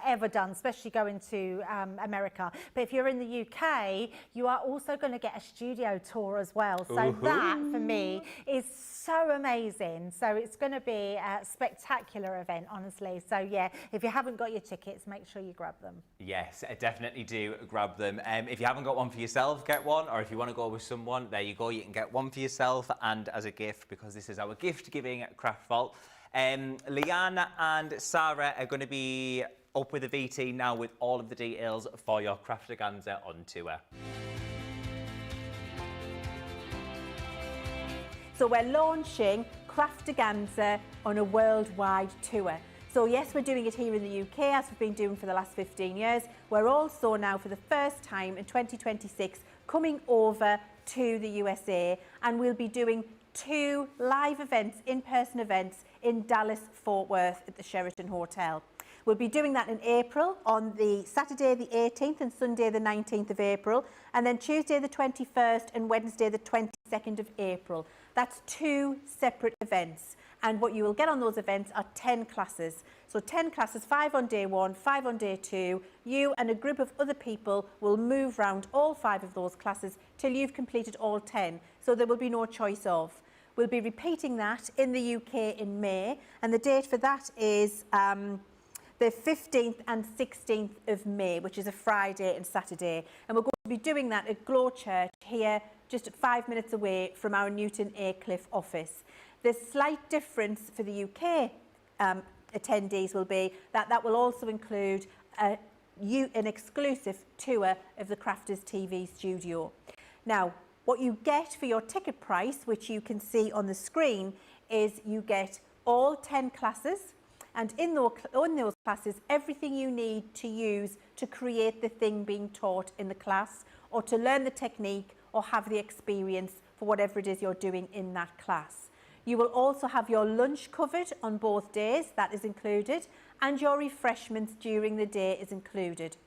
ever done, especially going to America. But if you're in the UK, you are also going to get a studio tour as well. So that, for me, is so amazing. So it's going to be a spectacular event, honestly. So yeah, if you haven't got your tickets, make sure you grab them. Yes, definitely do grab them. If you haven't got one for yourself, get one. Or if you want to go with someone, there you go. You can get one for yourself and as a gift, because this is our gift giving craft vault. Leanne and Sarah are going to be up with the VT now with all of the details for your Craftaganza on tour. So we're launching Craftaganza on a worldwide tour. So yes, we're doing it here in the UK, as we've been doing for the last 15 years. We're also now, for the first time in 2026, coming over to the USA, and we'll be doing 2 live events, in-person events, in Dallas, Fort Worth at the Sheraton Hotel. We'll be doing that in April, on the Saturday the 18th and Sunday the 19th of April, and then Tuesday the 21st and Wednesday the 22nd of April. That's 2 separate events, and what you will get on those events are 10 classes. So 10 classes, 5 on day 1, 5 on day 2. You and a group of other people will move round all 5 of those classes till you've completed all 10. So there will be no choice of. We'll be repeating that in the UK in May, and the date for that is the 15th and 16th of May, which is a Friday and Saturday. And we're going to be doing that at Glow Church here, just 5 minutes away from our Newton Aycliffe office. The slight difference for the UK attendees will be that that will also include an exclusive tour of the Crafters TV studio. Now, what you get for your ticket price, which you can see on the screen, is you get all 10 classes, and in those classes, everything you need to use to create the thing being taught in the class, or to learn the technique, or have the experience for whatever it is you're doing in that class. You will also have your lunch covered on both days, that is included, and your refreshments during the day is included.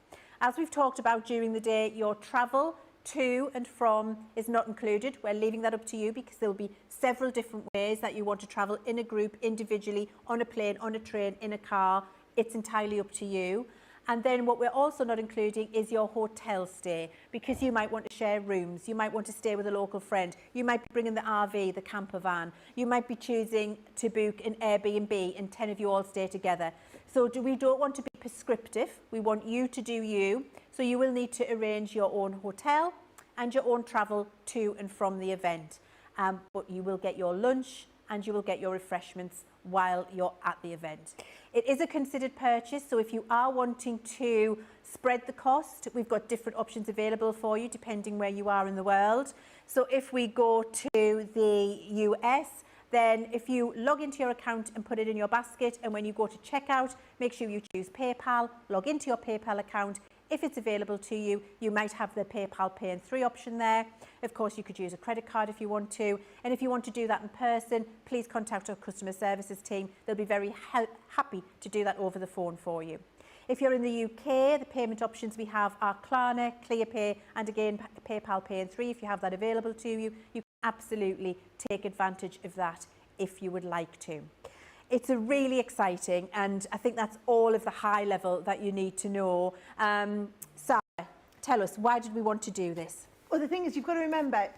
As we've talked about during the day, your travel to and from is not included. We're leaving that up to you, because there will be several different ways that you want to travel in a group, individually, on a plane, on a train, in a car. It's entirely up to you. And then what we're also not including is your hotel stay, because you might want to share rooms, you might want to stay with a local friend, you might be bringing the RV, the camper van, you might be choosing to book an Airbnb and 10 of you all stay together. So we don't want to be prescriptive, we want you to do you, so you will need to arrange your own hotel and your own travel to and from the event. But you will get your lunch and you will get your refreshments while you're at the event. It is a considered purchase, so if you are wanting to spread the cost, we've got different options available for you depending where you are in the world. So if we go to the US, then if you log into your account and put it in your basket, and when you go to checkout, make sure you choose PayPal, log into your PayPal account. If it's available to you, you might have the PayPal Pay in 3 option there. Of course, you could use a credit card if you want to. And if you want to do that in person, please contact our customer services team. They'll be very happy to do that over the phone for you. If you're in the UK, the payment options we have are Klarna, ClearPay, and again, PayPal Pay in 3. If you have that available to you, you can absolutely take advantage of that if you would like to. It's a really exciting, and I think that's all of the high level that you need to know. Sarah, tell us, why did we want to do this? Well, the thing is, you've got to remember,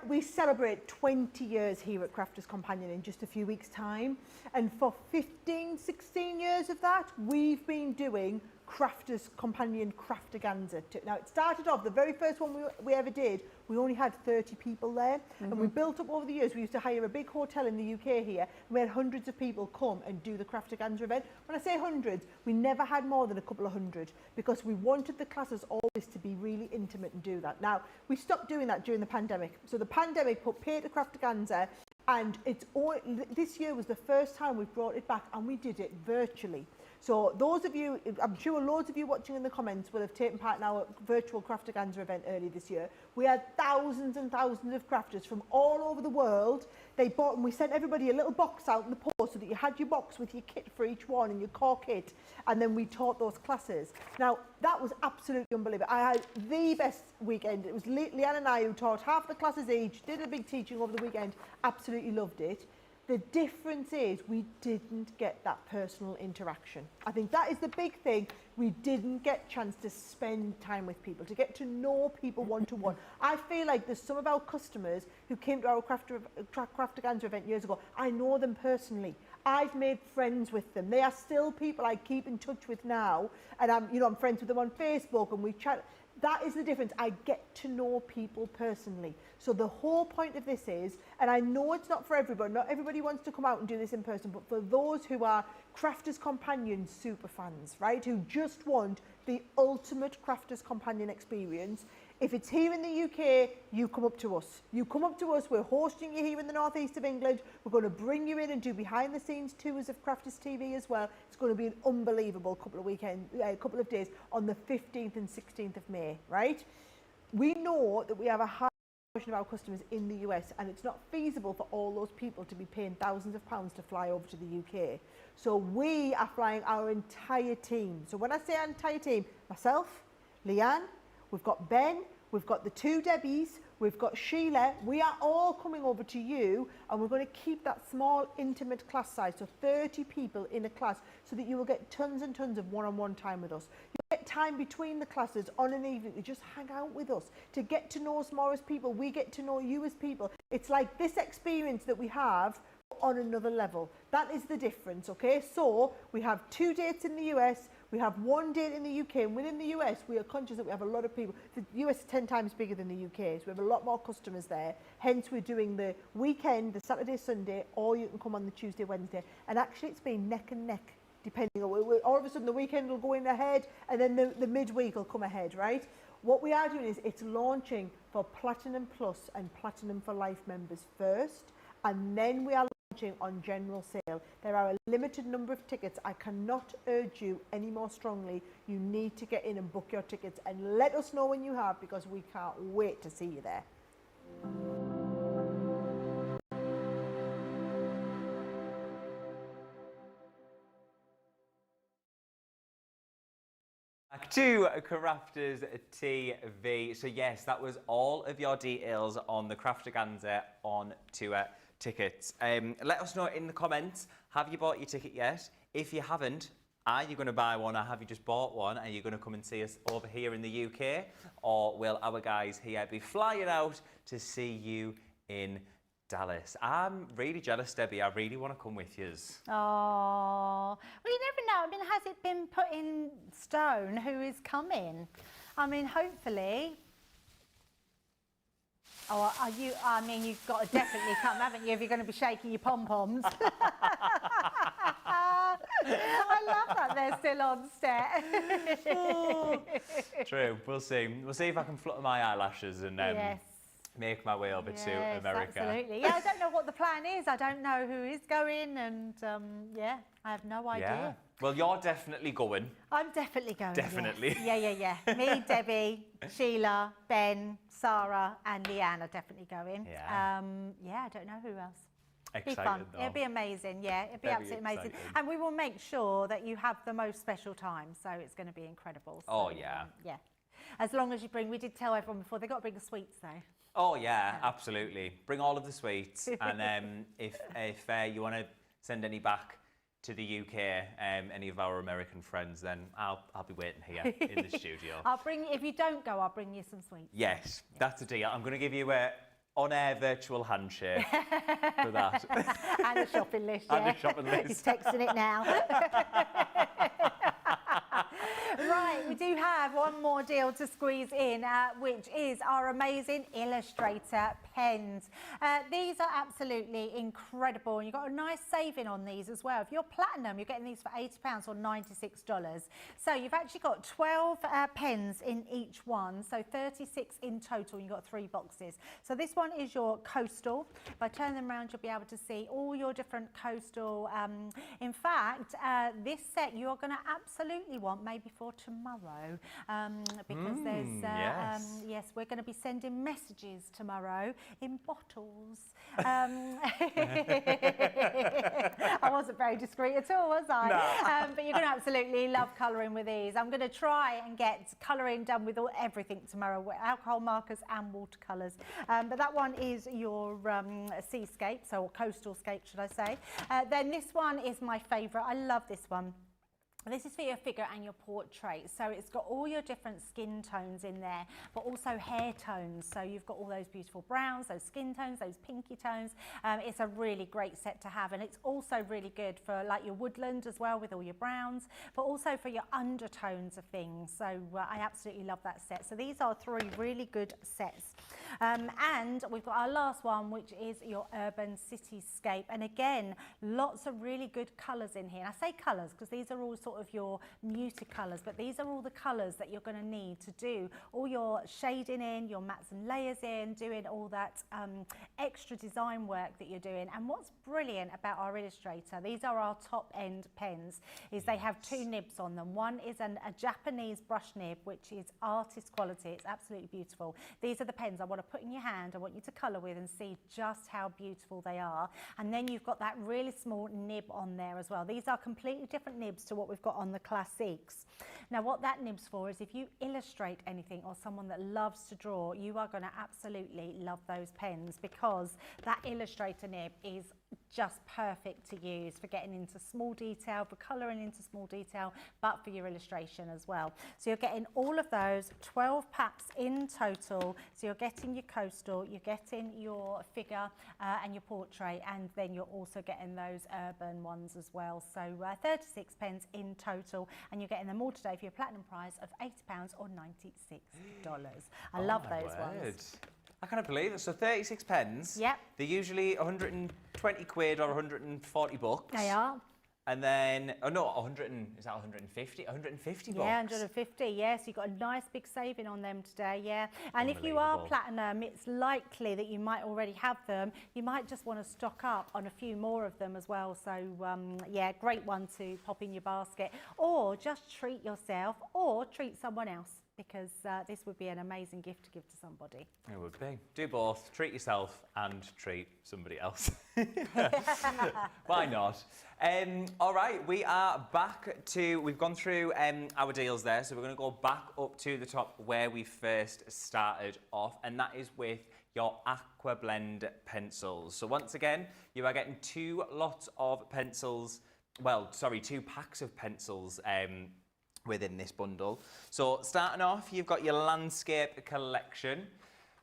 we celebrate 20 years here at Crafters Companion in just a few weeks' time. And for 15, 16 years of that, we've been doing Crafters Companion Craftaganza. Now, it started off, the very first one we ever did, we only had 30 people there. And we built up over the years. We used to hire a big hotel in the UK here. And we had hundreds of people come and do the Craftaganza event. When I say hundreds, we never had more than a couple of hundred, because we wanted the classes always to be really intimate and do that. Now, we stopped doing that during the pandemic. So the pandemic put pay to Craftaganza, and this year was the first time we've brought it back, and we did it virtually. So those of you, I'm sure loads of you watching in the comments will have taken part in our virtual Craftaganza event earlier this year. We had thousands and thousands of crafters from all over the world. They bought, and we sent everybody a little box out in the post so that you had your box with your kit for each one and your core kit, and then we taught those classes. Now, that was absolutely unbelievable. I had the best weekend. It was Leanne and I who taught half the classes each, did a big teaching over the weekend, absolutely loved it. The difference is we didn't get that personal interaction. I think that is the big thing. We didn't get a chance to spend time with people, to get to know people one-to-one. I feel like there's some of our customers who came to our Craftaganza event years ago. I know them personally. I've made friends with them. They are still people I keep in touch with now. And I'm friends with them on Facebook, and we chat. That is the difference. I get to know people personally. So the whole point of this is, and I know it's not for everybody, not everybody wants to come out and do this in person, but for those who are Crafters Companion super fans, right, who just want the ultimate Crafters Companion experience, if it's here in the UK, you come up to us. You come up to us. We're hosting you here in the northeast of England. We're going to bring you in and do behind the scenes tours of Crafters TV as well. It's going to be an unbelievable couple of days on the 15th and 16th of May, right? We know that we have a high proportion of our customers in the US, and it's not feasible for all those people to be paying thousands of pounds to fly over to the UK. So we are flying our entire team. So when I say our entire team, myself, Leanne, we've got Ben, we've got the 2 Debbies, we've got Sheila. We are all coming over to you, and we're going to keep that small, intimate class size, so 30 people in a class, so that you will get tons and tons of one-on-one time with us. You get time between the classes on an evening to just hang out with us, to get to know us more as people. We get to know you as people. It's like this experience that we have on another level. That is the difference, okay? So we have 2 dates in the US, we have 1 date in the UK, and within the US, we are conscious that we have a lot of people. The US is 10 times bigger than the UK, so we have a lot more customers there. Hence, we're doing the weekend, the Saturday, Sunday, or you can come on the Tuesday, Wednesday. And actually, it's been neck and neck, depending on, all of a sudden, the weekend will go in ahead, and then the midweek will come ahead, right? What we are doing is it's launching for Platinum Plus and Platinum for Life members first, and then we are launching on general sale. There are a limited number of tickets. I cannot urge you any more strongly. You need to get in and book your tickets, and let us know when you have, because we can't wait to see you there. Back to Crafters TV. So yes, that was all of your details on the Craftaganza on tour tickets. Let us know in the comments, have you bought your ticket yet? If you haven't, are you going to buy one, or have you just bought one? Are you going to come and see us over here in the UK? Or will our guys here be flying out to see you in Dallas? I'm really jealous, Debbie. I really want to come with yous. Oh, well, you never know. I mean, has it been put in stone who is coming? I mean, hopefully. Oh, are you? I mean, you've got to definitely come, haven't you, if you're going to be shaking your pom-poms? I love that they're still on set. True. We'll see. We'll see if I can flutter my eyelashes and yes. make my way over to America. Absolutely. Yeah, I don't know what the plan is. I don't know who is going, and yeah, I have no idea. Yeah. Well, you're definitely going. I'm definitely going. Definitely. Yes. Yeah. Me, Debbie, Sheila, Ben, Sarah, and Leanne are definitely going. Yeah. Yeah, I don't know who else. Excited, be fun. though. It'll be amazing. Yeah, it'll be Very absolutely amazing. exciting. And we will make sure that you have the most special time. So it's going to be incredible. So, Oh, yeah. Yeah. As long as you bring, we did tell everyone before, they've got to bring the sweets though. Oh, yeah, absolutely. Bring all of the sweets. And if you want to send any back to the UK, any of our American friends, then I'll be waiting here in the studio. If you don't go, I'll bring you some sweets. Yes, that's a deal. I'm going to give you a on-air virtual handshake for that. And a shopping list. And a shopping list. He's texting it now. Right, we do have one more deal to squeeze in, which is our amazing Illustrator pens. These are absolutely incredible, and you've got a nice saving on these as well. If you're platinum, you're getting these for £80 or $96. So you've actually got 12 pens in each one, so 36 in total. You've got 3 boxes. So this one is your coastal. If I turn them around, you'll be able to see all your different coastal. In fact, this set you're going to absolutely want maybe for tomorrow, because there's yes, we're going to be sending messages tomorrow in bottles. I wasn't very discreet at all, was I? No. But you're going to absolutely love colouring with these. I'm going to try and get colouring done with everything tomorrow, with alcohol markers and watercolours. But that one is your seascape, so coastal scape, should I say. Then this one is my favourite. I love this one. This is for your figure and your portrait. So it's got all your different skin tones in there, but also hair tones. So you've got all those beautiful browns, those skin tones, those pinky tones. It's a really great set to have. And it's also really good for like your woodland as well, with all your browns, but also for your undertones of things. So I absolutely love that set. So these are 3 really good sets. And we've got our last one, which is your urban cityscape. And again, lots of really good colours in here. And I say colours because these are all sort of your muted colours, but these are all the colours that you're going to need to do all your shading in, your mats and layers in, doing all that extra design work that you're doing. And what's brilliant about our Illustrator, these are our top end pens, is they have 2 nibs on them. One is a Japanese brush nib, which is artist quality. It's absolutely beautiful. These are the pens I want to put in your hand. I want you to colour with and see just how beautiful they are. And then you've got that really small nib on there as well. These are completely different nibs to what we've got on the Classics. Now what that nib's for is if you illustrate anything or someone that loves to draw, you are going to absolutely love those pens, because that Illustrator nib is just perfect to use for getting into small detail, for colouring into small detail, but for your illustration as well. So you're getting all of those 12 packs in total. So you're getting your coastal, you're getting your figure and your portrait, and then you're also getting those urban ones as well. So 36 pens in total, and you're getting them all today for your platinum price of £80 or $96. I love those ones. I can't believe it. So 36 pens. Yep. They're usually 120 quid or 140 bucks. They are. And then, oh no, 100 is that 150? 150 bucks? Yeah, 150, yes. You've got a nice big saving on them today, yeah. And if you are platinum, it's likely that you might already have them. You might just want to stock up on a few more of them as well. So, yeah, great one to pop in your basket. Or just treat yourself or treat someone else, because this would be an amazing gift to give to somebody. It would be. Do both. Treat yourself and treat somebody else. Why not? All right, we are back to, we've gone through our deals there, so we're going to go back up to the top where we first started off, and that is with your Aqua Blend pencils. So once again, you are getting 2 lots of pencils, well, sorry, 2 packs of pencils within this bundle. So starting off, you've got your landscape collection.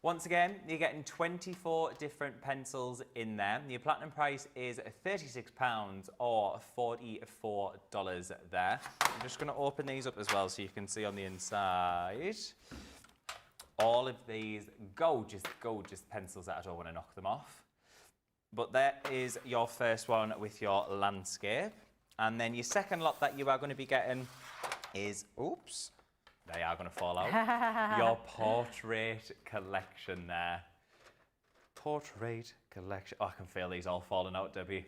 Once again, you're getting 24 different pencils in there. Your platinum price is £36 or $44 there. I'm just going to open these up as well so you can see on the inside all of these gorgeous, gorgeous pencils that I don't want to knock them off. But there is your first one with your landscape. And then your second lot that you are going to be getting is, oops, they are going to fall out, your portrait collection there. Portrait collection. Oh, I can feel these all falling out, Debbie.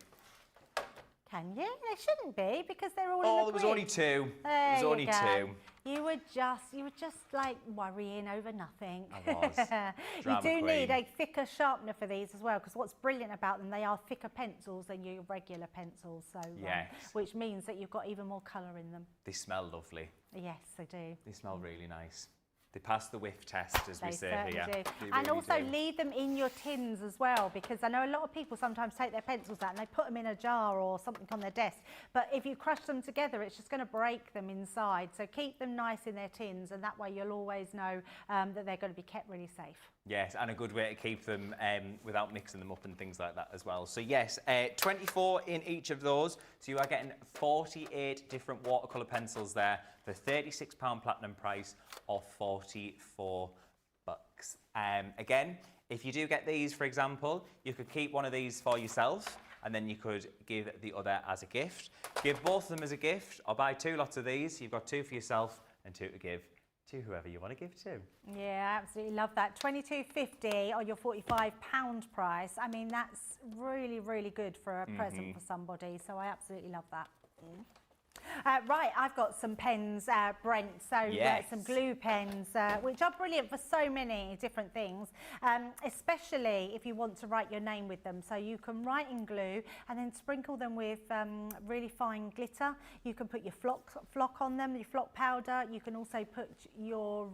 Can you? They shouldn't be because they're all in Oh, the there was grid. only two. There There was you only go. two. You were just like worrying over nothing. I was. You Drama do need queen. a thicker sharpener for these as well, because what's brilliant about them, they are thicker pencils than your regular pencils. So, Yes. which means that you've got even more colour in them. They smell lovely. Yes, they do. They smell really nice. They pass the whiff test, as we They say certainly here. do. They And really also do. leave them in your tins as well, because I know a lot of people sometimes take their pencils out and they put them in a jar or something on their desk. But if you crush them together, it's just going to break them inside. So keep them nice in their tins, and that way you'll always know that they're going to be kept really safe. Yes, and a good way to keep them without mixing them up and things like that as well. So yes, 24 in each of those. So you are getting 48 different watercolour pencils there for £36 platinum price of $44. Again, if you do get these, for example, you could keep one of these for yourself, and then you could give the other as a gift. Give both of them as a gift, or buy 2 lots of these. You've got 2 for yourself and 2 to give to whoever you want to give to. Yeah, absolutely love that. £22.50 on your £45 price. I mean, that's really, really good for a present for somebody. So I absolutely love that. Right, I've got some pens, Brent, so Yes. some glue pens, which are brilliant for so many different things, especially if you want to write your name with them. So you can write in glue and then sprinkle them with really fine glitter. You can put your flock on them, your flock powder. You can also put your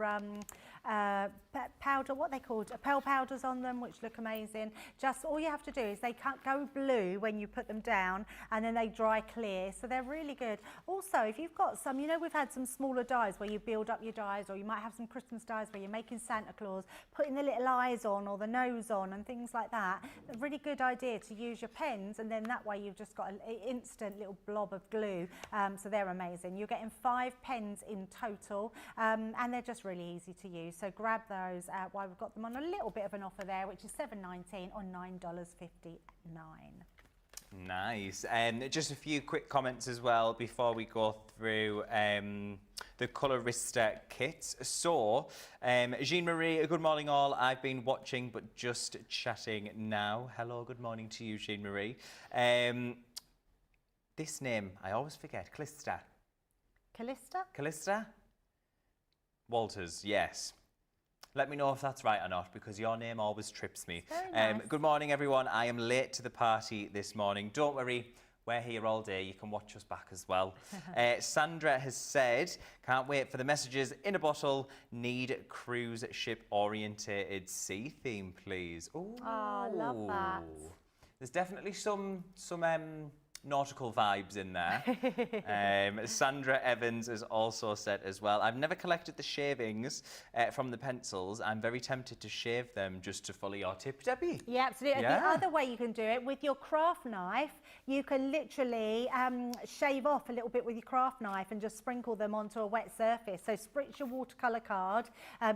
powder, what they called, pearl powders on them, which look amazing. Just all you have to do is they can't go blue when you put them down, and then they dry clear. So they're really good. Also, if you've got some, you know, we've had some smaller dies where you build up your dies, or you might have some Christmas dies where you're making Santa Claus, putting the little eyes on or the nose on and things like that. A really good idea to use your pens, and then that way you've just got an instant little blob of glue. So they're amazing. You're getting 5 pens in total, and they're just really easy to use. So grab those while we've got them on a little bit of an offer there, which is $7.19 or $9.59. Nice. Just a few quick comments as well before we go through the Colorista kits. So, Jean-Marie, good morning all. I've been watching but just chatting now. Hello, good morning to you, Jean-Marie. This name, I always forget. Calista. Calista? Calista? Walters, yes. Let me know if that's right or not, because your name always trips me. Very nice. Good morning, everyone. I am late to the party this morning. Don't worry, we're here all day. You can watch us back as well. Sandra has said, can't wait for the messages in a bottle. Need cruise ship orientated sea theme, please. Ooh. Oh, love that. There's definitely some nautical vibes in there. Sandra Evans has also said as well, I've never collected the shavings from the pencils. I'm very tempted to shave them just to follow your tip, Debbie. Yeah, absolutely. Yeah. The other way you can do it, with your craft knife, you can literally shave off a little bit with your craft knife and just sprinkle them onto a wet surface. So spritz your watercolour card,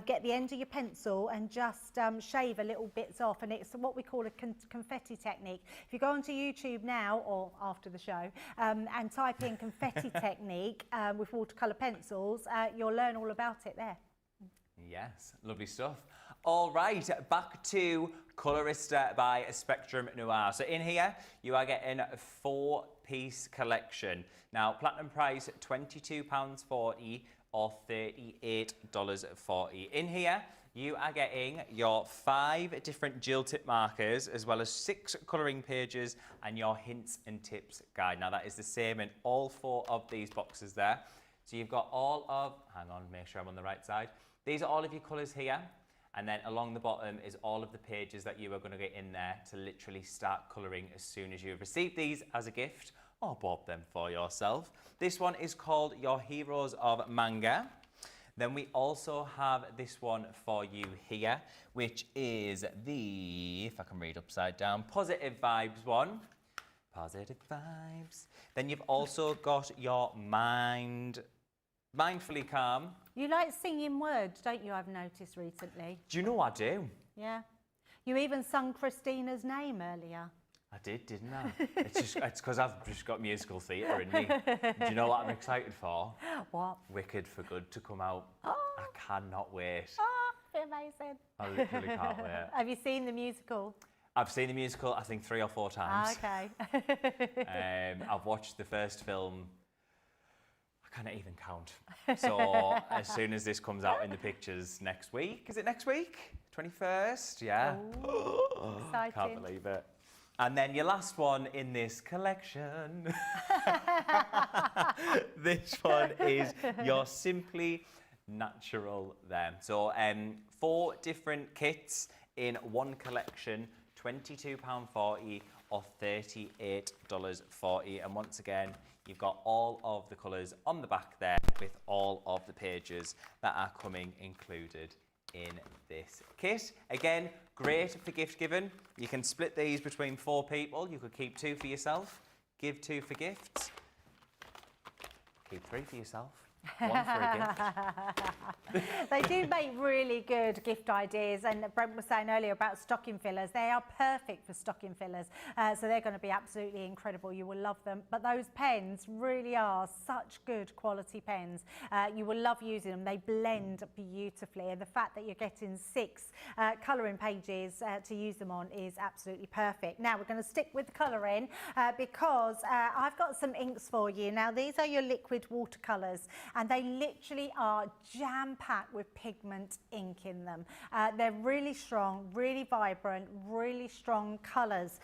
get the end of your pencil and just shave a little bits off. And it's what we call a confetti technique. If you go onto YouTube now, or after the show, and type in confetti technique with watercolour pencils, you'll learn all about it there. Yes, lovely stuff. All right, back to Colorista by Spectrum Noir. So in here, you are getting a 4-piece collection. Now, platinum price, £22.40 or $38.40. In here, you are getting your 5 different gel tip markers, as well as 6 colouring pages and your hints and tips guide. Now, that is the same in all 4 of these boxes there. So you've got all of, hang on, make sure I'm on the right side. These are all of your colours here. And then along the bottom is all of the pages that you are going to get in there to literally start colouring as soon as you have received these as a gift or bought them for yourself. This one is called Your Heroes of Manga. Then we also have this one for you here, which is the, if I can read upside down, Positive Vibes one. Positive Vibes. Then you've also got your Mindfully Calm. You like singing words, don't you, I've noticed recently? Do you know I do? Yeah. You even sung Christina's name earlier. I did, didn't I? It's because I've just got musical theatre in me. Do you know what I'm excited for? What? Wicked for Good to come out. I cannot wait. That'd be amazing. I literally can't wait. Have you seen the musical? I've seen the musical, I think 3 or 4 times. Okay. I've watched the first film, I can't even count. So as soon as this comes out in the pictures next week, is it next week? 21st? Yeah. Exciting. Can't believe it. And then your last one in this collection. This one is your Simply Natural there. So 4 different kits in one collection, £22.40 or $38.40. And once again, you've got all of the colours on the back there with all of the pages that are coming included in this kit. Again, great for gift giving. You can split these between 4 people. You could keep 2 for yourself, give 2 for gifts, keep 3 for yourself. 1 for a gift. They do make really good gift ideas, and Brent was saying earlier about stocking fillers. They are perfect for stocking fillers, so they're going to be absolutely incredible. You will love them. But those pens really are such good quality pens. You will love using them. They blend beautifully, and the fact that you're getting 6 colouring pages to use them on is absolutely perfect. Now we're going to stick with the colouring because I've got some inks for you. Now these are your liquid watercolours, and they literally are jam-packed with pigment ink in them. They're really strong, really vibrant, really strong colours.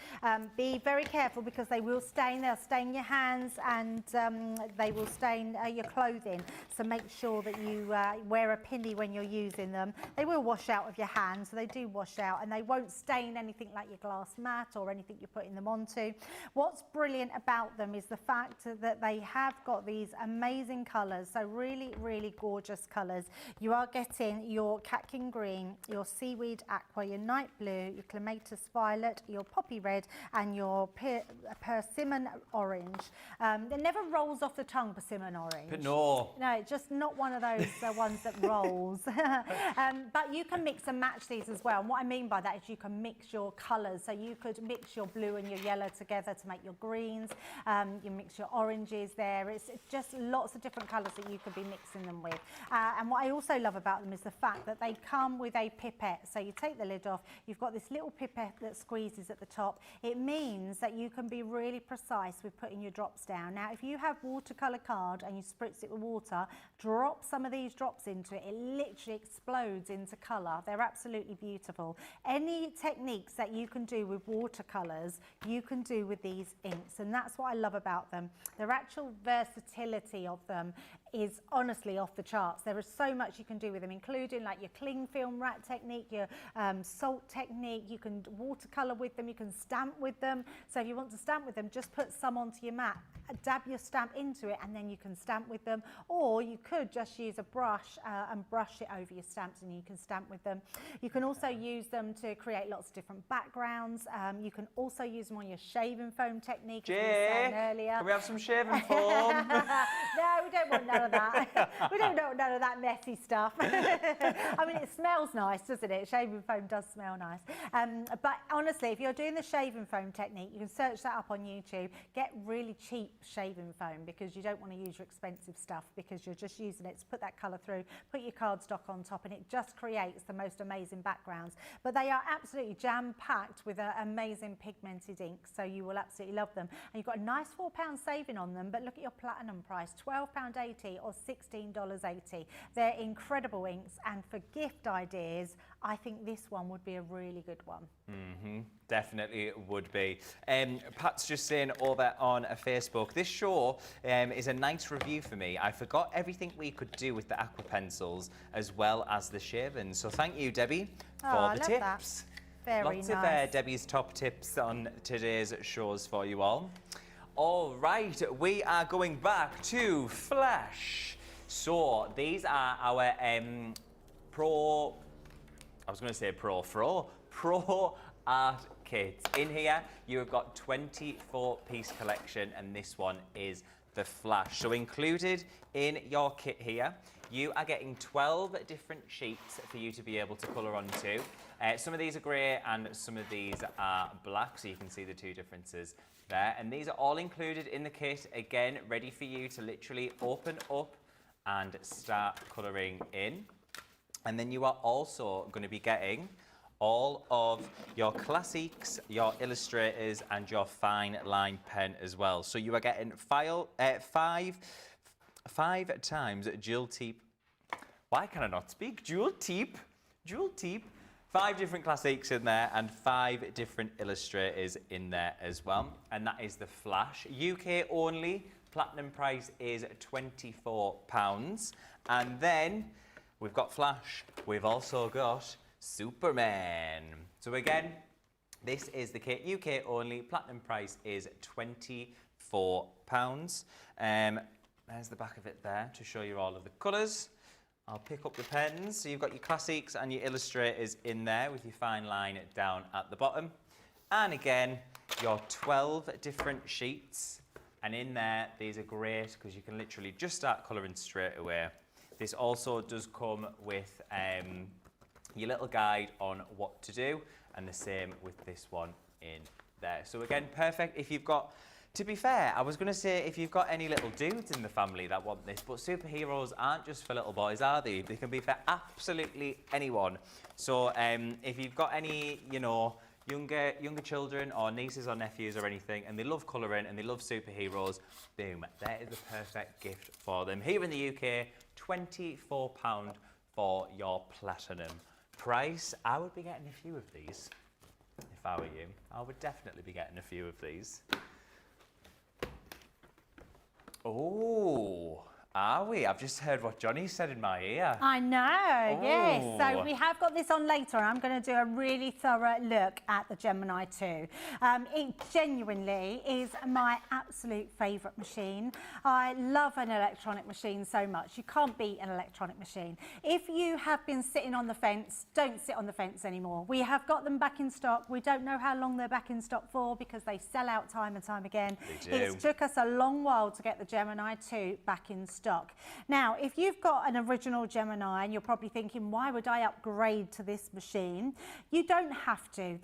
Be very careful because they will stain. They'll stain your hands, and they will stain your clothing. So make sure that you wear a pinny when you're using them. They will wash out of your hands, so they do wash out, and they won't stain anything like your glass mat or anything you're putting them onto. What's brilliant about them is the fact that they have got these amazing colours. So really, really gorgeous colours. You are getting your catkin green, your seaweed aqua, your night blue, your clematis violet, your poppy red, and your persimmon orange. It never rolls off the tongue, persimmon orange. But no. No, it's just not one of those ones that rolls. But you can mix and match these as well. And what I mean by that is you can mix your colours. So you could mix your blue and your yellow together to make your greens. You mix your oranges there. It's just lots of different colours that you could be mixing them with. And what I also love about them is the fact that they come with a pipette. So you take the lid off, you've got this little pipette that squeezes at the top. It means that you can be really precise with putting your drops down. Now, if you have watercolour card and you spritz it with water, drop some of these drops into it. It literally explodes into colour. They're absolutely beautiful. Any techniques that you can do with watercolours, you can do with these inks. And that's what I love about them. Their actual versatility of them is honestly off the charts. There is so much you can do with them, including like your cling film wrap technique, your salt technique. You can watercolour with them, you can stamp with them. So if you want to stamp with them, just put some onto your mat, dab your stamp into it, and then you can stamp with them. Or you could just use a brush and brush it over your stamps, and you can stamp with them. You can also use them to create lots of different backgrounds. You can also use them on your shaving foam technique, as we were saying earlier. Can we have some shaving foam? No, we don't want none of that. We don't want none of that messy stuff. I mean, it smells nice, doesn't it? Shaving foam does smell nice. But honestly, if you're doing the shaving foam technique, you can search that up on YouTube. Get really cheap shaving foam, because you don't want to use your expensive stuff, because you're just using it to put that colour through, put your cardstock on top, and it just creates the most amazing backgrounds. But they are absolutely jam-packed with amazing pigmented ink, so you will absolutely love them. And you've got a nice £4 saving on them, but look at your platinum price, £12.80 or $16.80. They're incredible inks, and for gift ideas, I think this one would be a really good one. Definitely would be. Pat's just saying over on Facebook, this show is a nice review for me. I forgot everything we could do with the Aqua pencils as well as the shaving. So thank you, Debbie, for the tips. Very Lots nice. of Debbie's top tips on today's shows for you all. All right, we are going back to Flash. So these are our Pro art kits. In here, you have got 24-piece collection, and this one is the Flash. So included in your kit here, you are getting 12 different sheets for you to be able to colour onto. Some of these are grey and some of these are black, so you can see the two differences there. And these are all included in the kit, again, ready for you to literally open up and start colouring in. And then you are also going to be getting all of your classics, your illustrators, and your fine line pen as well. So you are getting five times dual tip. Why can I not speak? Dual tip. 5 different classics in there and 5 different illustrators in there as well. And that is the Flash. UK only. Platinum price is £24. And then we've got Flash. We've also got Superman. So again, this is the kit, UK only. Platinum price is £24. There's the back of it there to show you all of the colours. I'll pick up the pens. So you've got your classics and your illustrators in there with your fine line down at the bottom. And again, your 12 different sheets. And in there, these are great because you can literally just start colouring straight away. This also does come with your little guide on what to do, and the same with this one in there. So again, perfect if you've got, to be fair, I was going to say if you've got any little dudes in the family that want this, but superheroes aren't just for little boys, are they? They can be for absolutely anyone. So if you've got any, you know, younger children or nieces or nephews or anything, and they love colouring and they love superheroes, boom, that is the perfect gift for them. Here in the UK, £24 for your platinum price. I would be getting a few of these if I were you. I would definitely be getting a few of these. Oh, are we? I've just heard what Johnny said in my ear. I know, yes. So we have got this on later, and I'm going to do a really thorough look at the Gemini 2. It genuinely is my absolute favourite machine. I love an electronic machine so much. You can't beat an electronic machine. If you have been sitting on the fence, don't sit on the fence anymore. We have got them back in stock. We don't know how long they're back in stock for because they sell out time and time again. It took us a long while to get the Gemini 2 back in stock. Now, if you've got an original Gemini and you're probably thinking, why would I upgrade to this machine? You don't have to.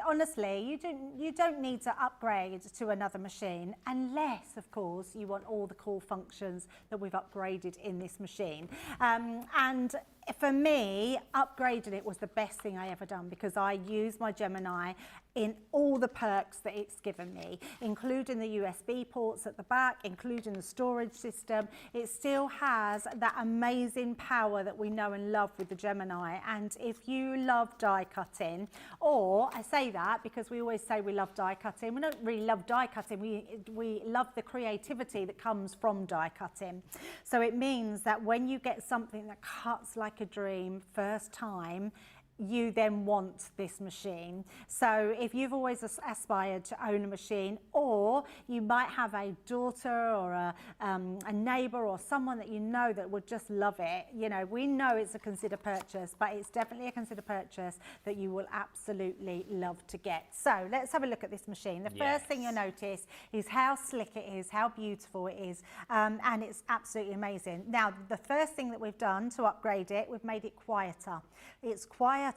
Honestly, you don't need to upgrade to another machine unless, of course, you want all the cool functions that we've upgraded in this machine. And for me, upgrading it was the best thing I ever done because I use my Gemini in all the perks that it's given me, including the USB ports at the back, including the storage system. It still has that amazing power that we know and love with the Gemini. And if you love die cutting, or I say that because we always say we love die cutting, we don't really love die cutting, we love the creativity that comes from die cutting. So it means that when you get something that cuts like a dream first time, you then want this machine. So if you've always aspired to own a machine, or you might have a daughter or a neighbour or someone that you know that would just love it, you know, we know it's a consider purchase, but it's definitely a consider purchase that you will absolutely love to get. So let's have a look at this machine. The first thing you'll notice is how slick it is, how beautiful it is, and it's absolutely amazing. Now, the first thing that we've done to upgrade it, we've made it quieter. It's quieter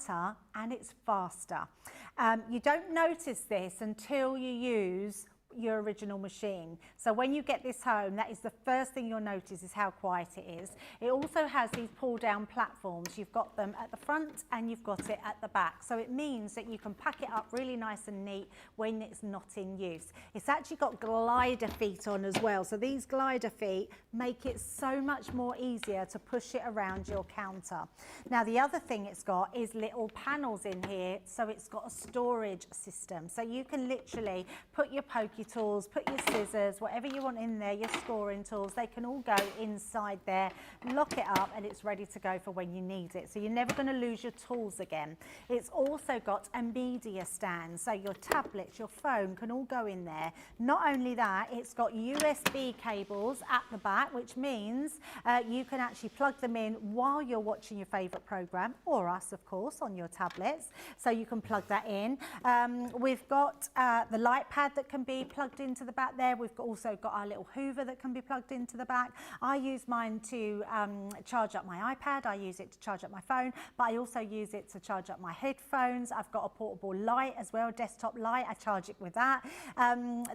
and it's faster. You don't notice this until you use your original machine. So when you get this home, that is the first thing you'll notice is how quiet it is. It also has these pull down platforms. You've got them at the front and you've got it at the back. So it means that you can pack it up really nice and neat when it's not in use. It's actually got glider feet on as well. So these glider feet make it so much more easier to push it around your counter. Now the other thing it's got is little panels in here. So it's got a storage system. So you can literally put your pokey tools, put your scissors, whatever you want in there, your scoring tools, they can all go inside there, lock it up, and it's ready to go for when you need it. So you're never going to lose your tools again. It's also got a media stand, so your tablets, your phone can all go in there. Not only that, it's got USB cables at the back, which means you can actually plug them in while you're watching your favourite programme, or us, of course, on your tablets. So you can plug that in. We've got the light pad that can be plugged into the back there. We've also got our little Hoover that can be plugged into the back. I use mine to charge up my iPad. I use it to charge up my phone, but I also use it to charge up my headphones. I've got a portable light as well, desktop light. I charge it with that.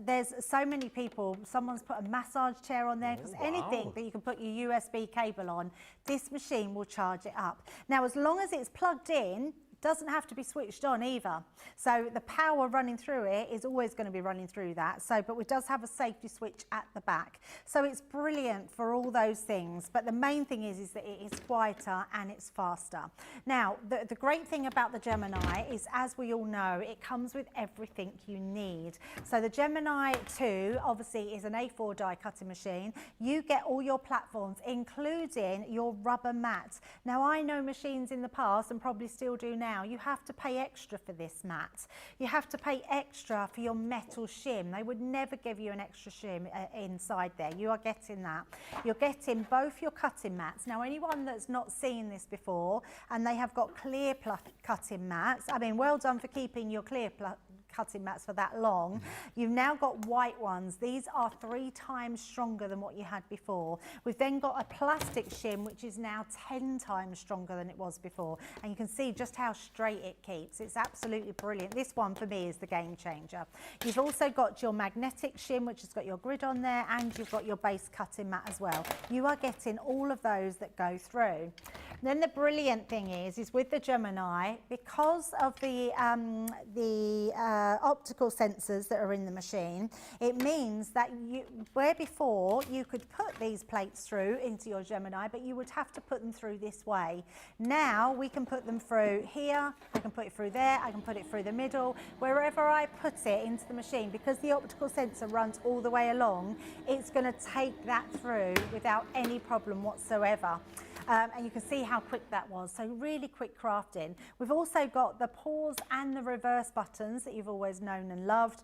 There's so many people. Someone's put a massage chair on there, because anything that you can put your USB cable on, this machine will charge it up. Now, as long as it's plugged in, doesn't have to be switched on either. So the power running through it is always going to be running through that. So, but it does have a safety switch at the back. So it's brilliant for all those things. But the main thing is that it is quieter and it's faster. Now, the great thing about the Gemini is, as we all know, it comes with everything you need. So the Gemini 2 obviously is an A4 die cutting machine. You get all your platforms, including your rubber mat. Now, I know machines in the past, and probably still do now, you have to pay extra for this mat. You have to pay extra for your metal shim. They would never give you an extra shim inside there. You are getting that. You're getting both your cutting mats. Now, anyone that's not seen this before and they have got clear cutting mats, I mean, well done for keeping your clear cutting mats for that long. You've now got white ones. These are 3 times stronger than what you had before. We've then got a plastic shim, which is now 10 times stronger than it was before. And you can see just how straight it keeps. It's absolutely brilliant. This one for me is the game changer. You've also got your magnetic shim, which has got your grid on there, and you've got your base cutting mat as well. You are getting all of those that go through. Then the brilliant thing is with the Gemini, because of the optical sensors that are in the machine, it means that where before you could put these plates through into your Gemini, but you would have to put them through this way. Now we can put them through here, I can put it through there, I can put it through the middle, wherever I put it into the machine. Because the optical sensor runs all the way along, it's going to take that through without any problem whatsoever. And you can see how quick that was. So really quick crafting. We've also got the pause and the reverse buttons that you've always known and loved,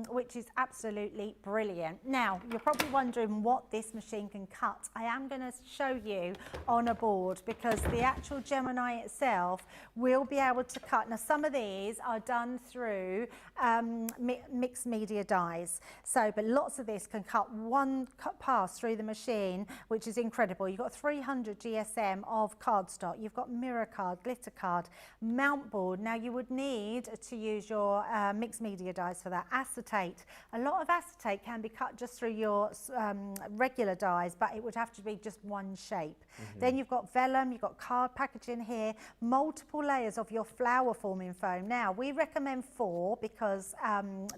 which is absolutely brilliant. Now, you're probably wondering what this machine can cut. I am going to show you on a board, because the actual Gemini itself will be able to cut. Now, some of these are done through mixed media dies. So, but lots of this can cut one pass through the machine, which is incredible. You've got 300 GSM of cardstock. You've got mirror card, glitter card, mount board. Now, you would need to use your mixed media dies for that. Acetate. A lot of acetate can be cut just through your regular dies, but it would have to be just one shape. Then you've got vellum, you've got card packaging here, multiple layers of your flower forming foam. Now, we recommend 4 because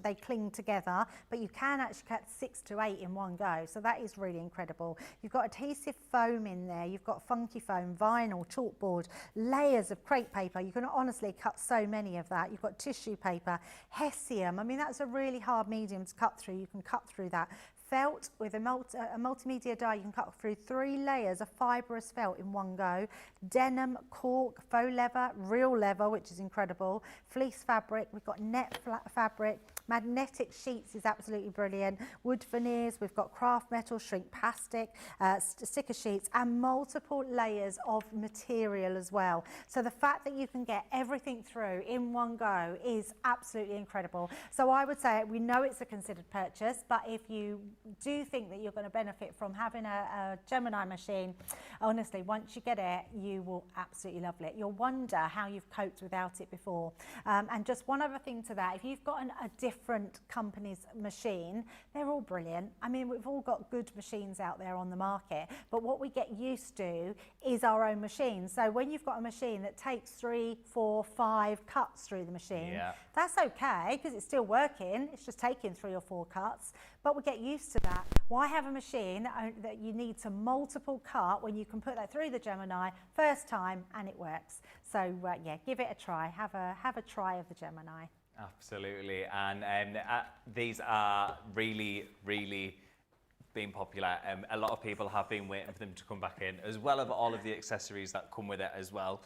they cling together, but you can actually cut 6 to 8 in one go. So that is really incredible. You've got adhesive foam in there. You've got funky foam, vinyl, chalkboard, layers of crepe paper. You can honestly cut so many of that. You've got tissue paper, hessium. I mean, that's a really hard medium to cut through. You can cut through that. Felt with a multimedia die, you can cut through 3 layers of fibrous felt in one go. Denim, cork, faux leather, real leather, which is incredible. Fleece fabric, we've got net fabric. Magnetic sheets is absolutely brilliant. Wood veneers, we've got craft metal, shrink plastic, sticker sheets, and multiple layers of material as well. So the fact that you can get everything through in one go is absolutely incredible. So I would say, we know it's a considered purchase, but if you do think that you're going to benefit from having a Gemini machine, honestly, once you get it, you will absolutely love it. You'll wonder how you've coped without it before. And just one other thing to that, if you've got a different company's machine, they're all brilliant. I mean, we've all got good machines out there on the market, but what we get used to is our own machine. So when you've got a machine that takes 3, 4, 5 cuts through the machine, that's okay, because it's still working. It's just taking 3 or 4 cuts. But we get used to that. Why have a machine that you need to multiple cut when you can put that through the Gemini first time and it works? So yeah, give it a try. Have a try of the Gemini. Absolutely, and these are really, really being popular. A lot of people have been waiting for them to come back in, as well as all of the accessories that come with it as well.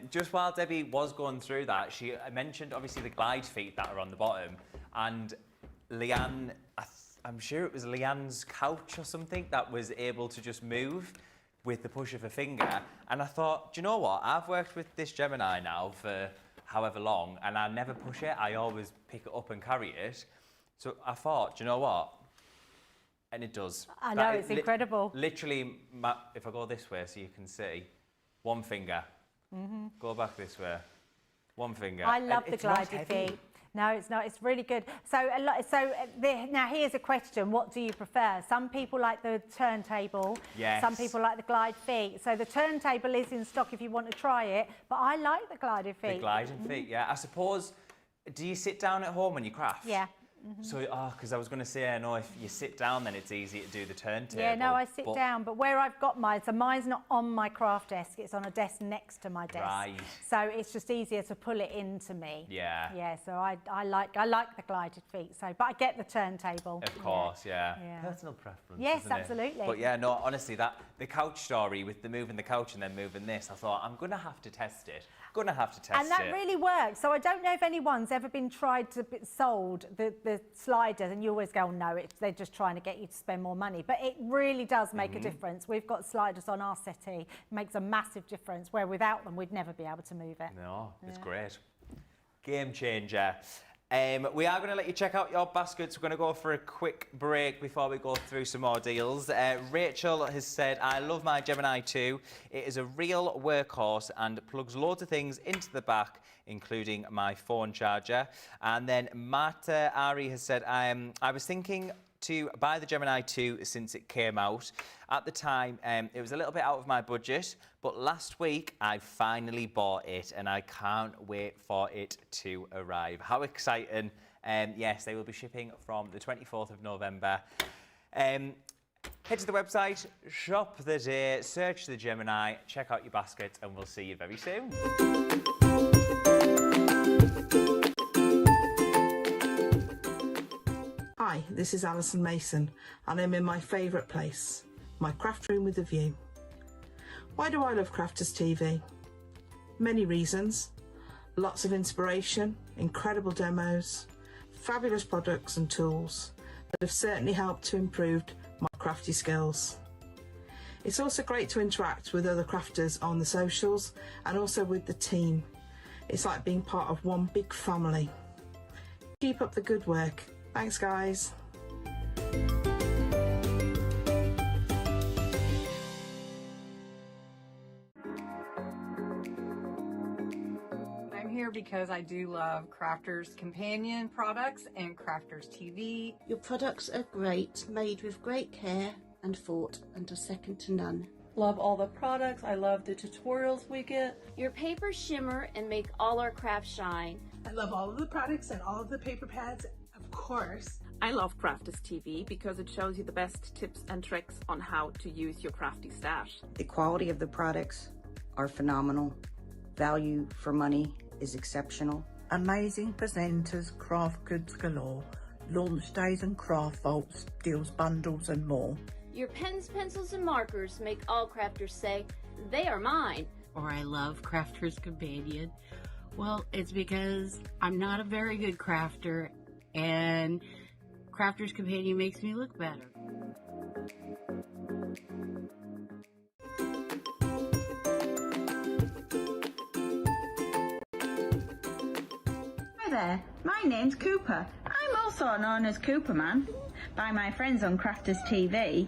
Just while Debbie was going through that, she mentioned obviously the glide feet that are on the bottom, and Leanne, I'm sure it was Leanne's couch or something that was able to just move with the push of a finger. And I thought, do you know what? I've worked with this Gemini now for however long, and I never push it. I always pick it up and carry it. So I thought, do you know what? And it does. I know, it's incredible. Literally, if I go this way so you can see, one finger. Go back this way, one finger. I love the glided feet. No, it's not. It's really good. So, now here's a question. What do you prefer? Some people like the turntable. Yes. Some people like the glide feet. So the turntable is in stock if you want to try it. But I like the glided feet. The gliding feet, yeah. I suppose, do you sit down at home when you craft? Yeah. So, because I was going to say, I know if you sit down, then it's easy to do the turntable. Yeah, no, I sit down, but where I've got mine, so mine's not on my craft desk, it's on a desk next to my desk. Right. So it's just easier to pull it into me. Yeah. Yeah, so I like the glided feet, so, but I get the turntable. Of course, yeah. Personal preference, isn't it? Absolutely. But yeah, no, honestly, the couch story with the moving the couch and then moving this, I thought, I'm going to have to test it. And that really works. So I don't know if anyone's ever been tried to sold the sliders, and you always go, no, they're just trying to get you to spend more money. But it really does make a difference. We've got sliders on our settee. It makes a massive difference, where without them, we'd never be able to move it. No, it's great. Game changer. We are going to let you check out your baskets. We're going to go for a quick break before we go through some more deals. Rachel has said, I love my Gemini 2. It is a real workhorse and plugs loads of things into the back, including my phone charger. And then Marta Ari has said, I was thinking to buy the Gemini 2 since it came out. At the time, it was a little bit out of my budget, but last week I finally bought it and I can't wait for it to arrive. How exciting. Yes, they will be shipping from the 24th of November. Head to the website, shop the day, search the Gemini, check out your basket, and we'll see you very soon. Hi, this is Alison Mason, and I'm in my favourite place, my craft room with a view. Why do I love Crafters TV? Many reasons. Lots of inspiration, incredible demos, fabulous products and tools that have certainly helped to improve my crafty skills. It's also great to interact with other crafters on the socials and also with the team. It's like being part of one big family. Keep up the good work. Thanks, guys. I'm here because I do love Crafters Companion products and Crafters TV. Your products are great, made with great care and thought, and are second to none. Love all the products. I love the tutorials we get. Your papers shimmer and make all our crafts shine. I love all of the products and all of the paper pads, of course. I love Crafters TV because it shows you the best tips and tricks on how to use your crafty stash. The quality of the products are phenomenal. Value for money is exceptional. Amazing presenters, craft goods galore, launch days and craft vaults, deals bundles and more. Your pens, pencils, and markers make all crafters say, they are mine. Or I love Crafters Companion. Well, it's because I'm not a very good crafter, and Crafters Companion makes me look better. Hi there, my name's Cooper. I'm also known as Cooperman by my friends on Crafters TV.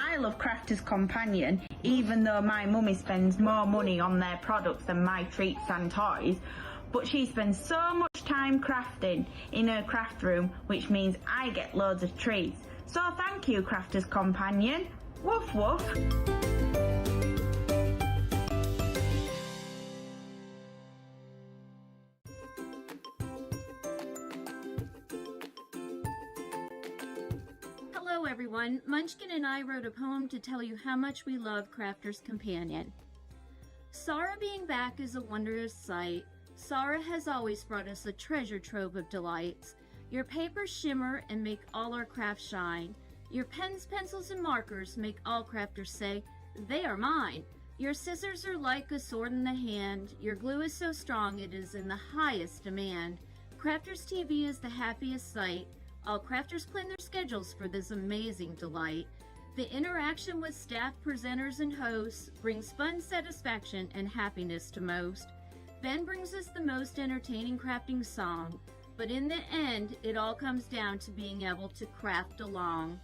I love Crafters Companion, even though my mummy spends more money on their products than my treats and toys. But she spends so much time crafting in her craft room, which means I get loads of treats. So thank you, Crafters Companion. Woof woof. Hello everyone, Munchkin and I wrote a poem to tell you how much we love Crafters Companion. Sarah being back is a wondrous sight. Sarah has always brought us a treasure trove of delights. Your papers shimmer and make all our crafts shine. Your pens, pencils, and markers make all crafters say, they are mine. Your scissors are like a sword in the hand. Your glue is so strong it is in the highest demand. Crafters TV is the happiest sight. All crafters plan their schedules for this amazing delight. The interaction with staff, presenters, and hosts brings fun satisfaction and happiness to most. Ben brings us the most entertaining crafting song. But in the end, it all comes down to being able to craft along.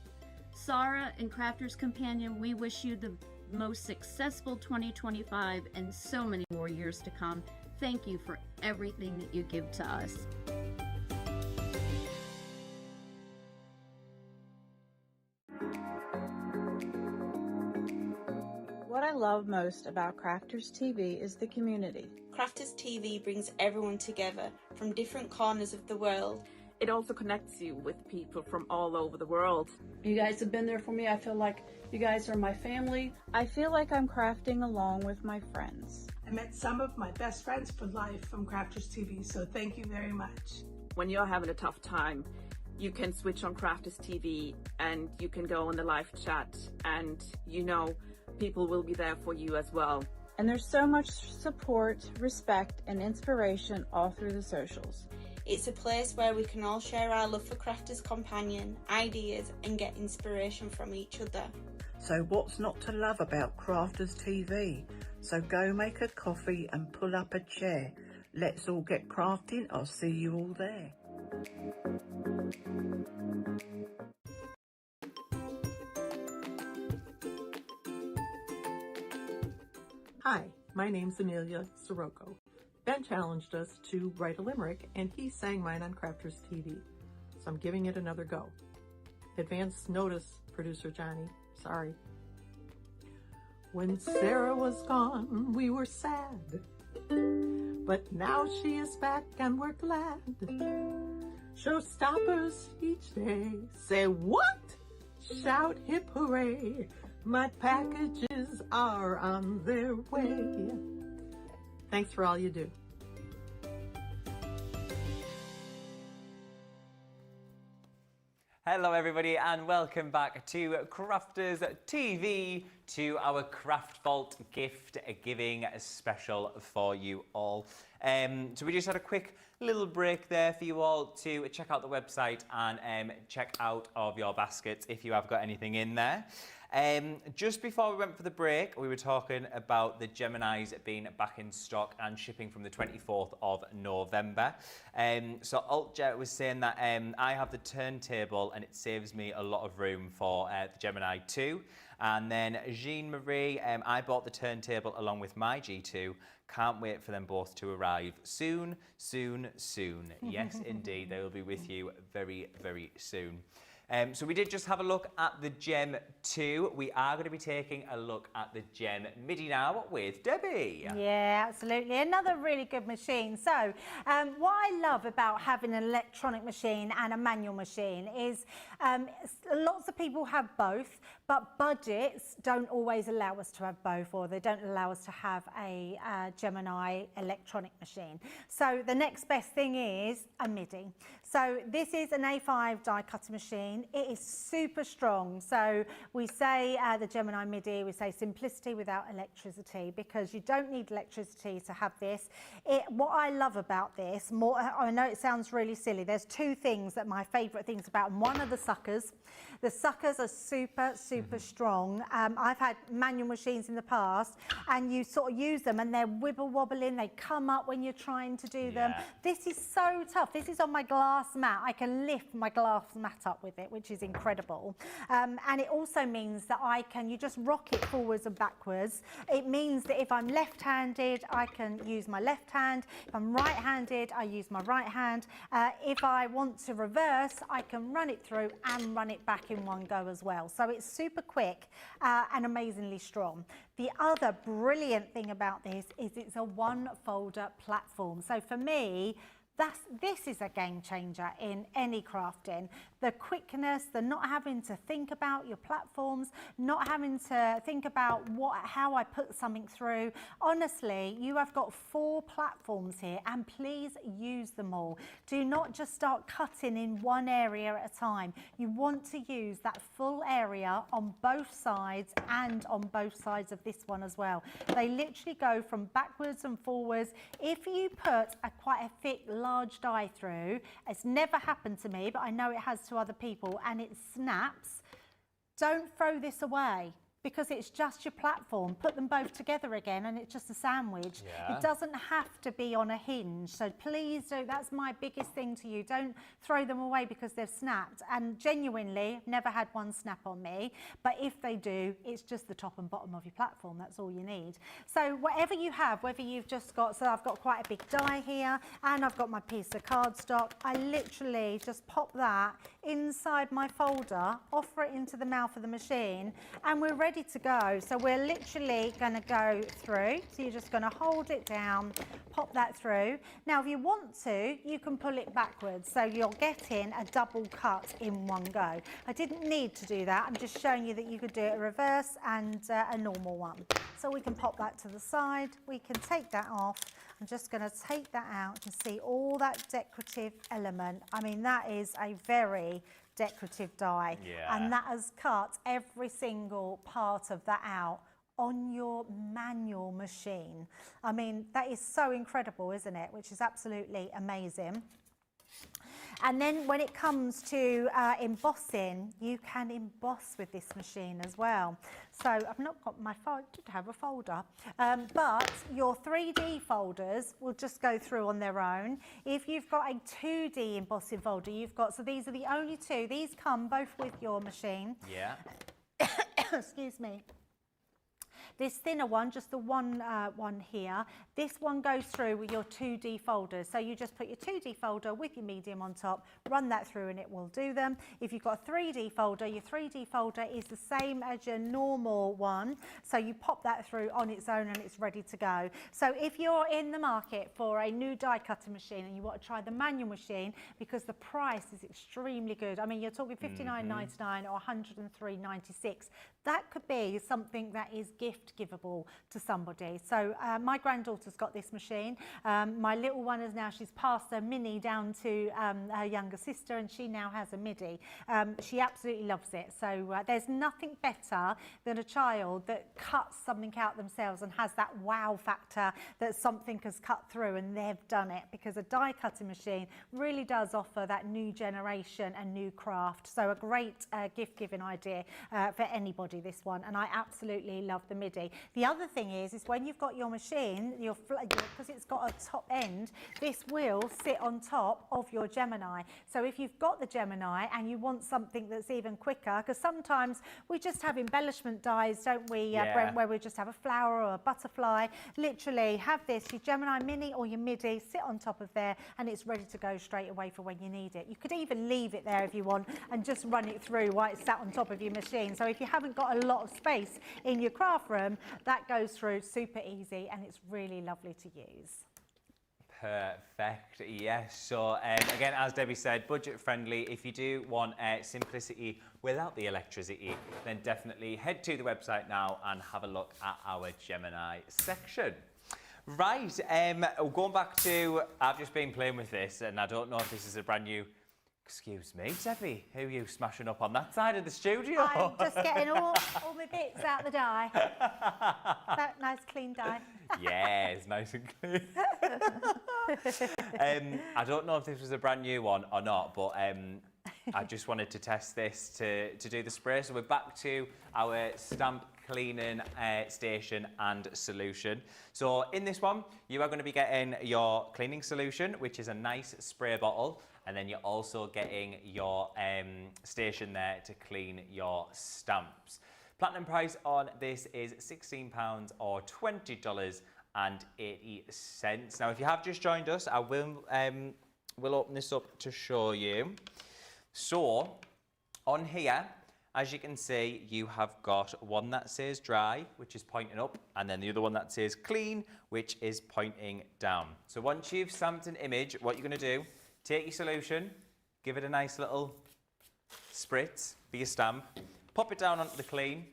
Sarah and Crafters Companion, we wish you the most successful 2025 and so many more years to come. Thank you for everything that you give to us. What I love most about Crafters TV is the community. Crafters TV brings everyone together from different corners of the world. It also connects you with people from all over the world. You guys have been there for me. I feel like you guys are my family. I feel like I'm crafting along with my friends. I met some of my best friends for life from Crafters TV, so thank you very much. When you're having a tough time, you can switch on Crafters TV and you can go in the live chat, and you know people will be there for you as well. And there's so much support, respect, and inspiration all through the socials. It's a place where we can all share our love for Crafters Companion, ideas, and get inspiration from each other. So what's not to love about Crafters TV? So go make a coffee and pull up a chair. Let's all get crafting. I'll see you all there. Hi, my name's Amelia Sirocco. Ben challenged us to write a limerick, and he sang mine on Crafters TV, so I'm giving it another go. Advance notice, producer Johnny. Sorry. When Sarah was gone, we were sad, but now she is back and we're glad. Showstoppers each day say what? Shout hip hooray, my packages are on their way. Thanks for all you do. Hello everybody and welcome back to Crafters TV, to our Craft Vault gift giving special for you all. So we just had a quick little break there for you all to check out the website and check out of your baskets if you have got anything in there. Just before we went for the break, we were talking about the Geminis being back in stock and shipping from the 24th of November. So Altjet was saying that I have the turntable and it saves me a lot of room for the Gemini 2. And then Jean-Marie, I bought the turntable along with my G2. Can't wait for them both to arrive soon, soon, soon. Yes, indeed, they will be with you very, very soon. So we did just have a look at the Gem 2. We are going to be taking a look at the Gem Midi now with Debbie. Yeah, absolutely. Another really good machine. So what I love about having an electronic machine and a manual machine is lots of people have both, but budgets don't always allow us to have both, or they don't allow us to have a Gemini electronic machine. So the next best thing is a Midi. So this is an A5 die cutter machine. It is super strong. So we say the Gemini Midi, we say simplicity without electricity, because you don't need electricity to have this. What I love about this, I know it sounds really silly, there's two things that my favourite things about them. One are the suckers. The suckers are super, super strong. I've had manual machines in the past and you sort of use them and they're wibble wobbling, they come up when you're trying to do them. This is so tough. This is on my glass mat. I can lift my glass mat up with it, which is incredible. And it also means that you just rock it forwards and backwards. It means that if I'm left-handed, I can use my left hand. If I'm right-handed, I use my right hand. If I want to reverse, I can run it through and run it back in one go as well. So it's super quick and amazingly strong. The other brilliant thing about this is it's a one folder platform. So for me, this is a game changer in any crafting. The quickness, the not having to think about your platforms, not having to think about how I put something through. Honestly, you have got 4 platforms here and please use them all. Do not just start cutting in one area at a time. You want to use that full area on both sides and on both sides of this one as well. They literally go from backwards and forwards. If you put quite a thick, large die through, it's never happened to me, but I know it has to other people, and it snaps, don't throw this away. because it's just your platform. Put them both together again and it's just a sandwich. Yeah. It doesn't have to be on a hinge. So please don't, that's my biggest thing to you. Don't throw them away because they've snapped. And genuinely, I've never had one snap on me. But if they do, it's just the top and bottom of your platform. That's all you need. So whatever you have, whether you've just got, so I've got quite a big die here and I've got my piece of cardstock. I literally just pop that inside my folder, offer it into the mouth of the machine, and we're ready to go. So we're literally going to go through. So you're just going to hold it down, pop that through. Now, if you want to, you can pull it backwards. So you're getting a double cut in one go. I didn't need to do that. I'm just showing you that you could do it a reverse and a normal one. So we can pop that to the side. We can take that off. I'm just going to take that out to see all that decorative element. I mean, that is a very decorative die. Yeah. And that has cut every single part of that out on your manual machine. I mean, that is so incredible, isn't it? Which is absolutely amazing. And then when it comes to embossing, you can emboss with this machine as well. So I've not got my folder, I did have a folder, but your 3D folders will just go through on their own. If you've got a 2D embossing folder, you've got, so these are the only two, these come both with your machine. Yeah. Excuse me. This thinner one, just the one here, this one goes through with your 2D folders. So you just put your 2D folder with your medium on top, run that through and it will do them. If you've got a 3D folder, your 3D folder is the same as your normal one. So you pop that through on its own and it's ready to go. So if you're in the market for a new die cutting machine and you want to try the manual machine, because the price is extremely good. I mean, you're talking $59.99 or $103.96. That could be something that is giftable to somebody. So my granddaughter's got this machine. My little one is now, she's passed her Mini down to her younger sister and she now has a Midi. She absolutely loves it. So there's nothing better than a child that cuts something out themselves and has that wow factor that something has cut through and they've done it, because a die cutting machine really does offer that new generation and new craft. So a great gift giving idea for anybody, this one, and I absolutely love the Midi. The other thing is when you've got your machine, because it's got a top end, this will sit on top of your Gemini. So if you've got the Gemini and you want something that's even quicker, because sometimes we just have embellishment dies, don't we, Brent, where we just have a flower or a butterfly. Literally have this, your Gemini Mini or your Midi, sit on top of there and it's ready to go straight away for when you need it. You could even leave it there if you want and just run it through while it's sat on top of your machine. So if you haven't got a lot of space in your craft room, that goes through super easy and it's really lovely to use. Perfect, yes. So again, as Debbie said, budget friendly. If you do want simplicity without the electricity, then definitely head to the website now and have a look at our Gemini section. Right, going back to, I've just been playing with this and I don't know if this is a brand new. Excuse me, Debbie, who are you smashing up on that side of the studio? I'm just getting all my bits out the die. That nice clean die. Yes, nice and clean. I don't know if this was a brand new one or not, but I just wanted to test this to do the spray. So we're back to our stamp cleaning station and solution. So in this one, you are going to be getting your cleaning solution, which is a nice spray bottle. And then you're also getting your station there to clean your stamps. Platinum price on this is £16 or $20.80. Now, if you have just joined us, I will we'll open this up to show you. So, on here, as you can see, you have got one that says dry, which is pointing up, and then the other one that says clean, which is pointing down. So once you've stamped an image, what you're going to do, take your solution, give it a nice little spritz for your stamp, pop it down onto the clean,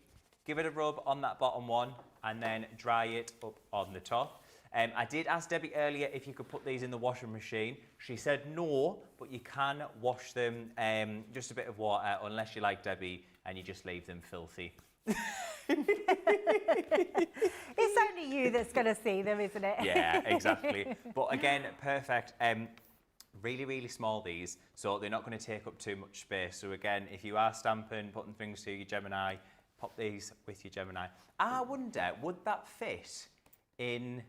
give it a rub on that bottom one, and then dry it up on the top. I did ask Debbie earlier if you could put these in the washing machine. She said no, but you can wash them just a bit of water, unless you like Debbie and you just leave them filthy. It's only you that's going to see them, isn't it? Yeah, exactly. But again, perfect. Really, really small these, so they're not going to take up too much space. So again, if you are stamping, putting things through your Gemini, pop these with your Gemini. I wonder, would that fit in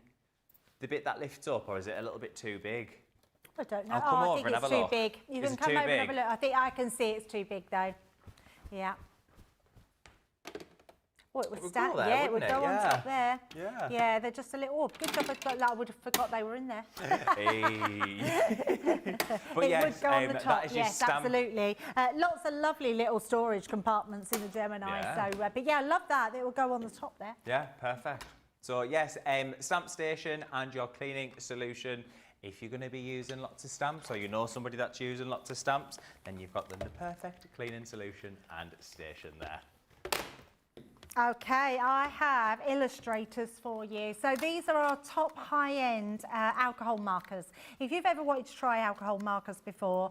the bit that lifts up, or is it a little bit too big? I don't know. I'll come I over think and it's have a too look. big. You Is can it come too over and have a big? look. I think I can see it's too big though. Yeah. Oh, it would would stand. go there, Yeah, it would wouldn't go it? on Yeah. top there. Yeah. Yeah, they're just a little. Oh, good job. I would have forgot they were in there. Hey. But it yes, would go on the that top. is your Yes, stamp. absolutely. Lots of lovely little storage compartments in the Gemini. Yeah. So, but yeah, I love that. It will go on the top there. Yeah, perfect. So yes, stamp station and your cleaning solution. If you're going to be using lots of stamps, or you know somebody that's using lots of stamps, then you've got them the perfect cleaning solution and station there. Okay, I have illustrators for you. So these are our top high-end alcohol markers. If you've ever wanted to try alcohol markers before,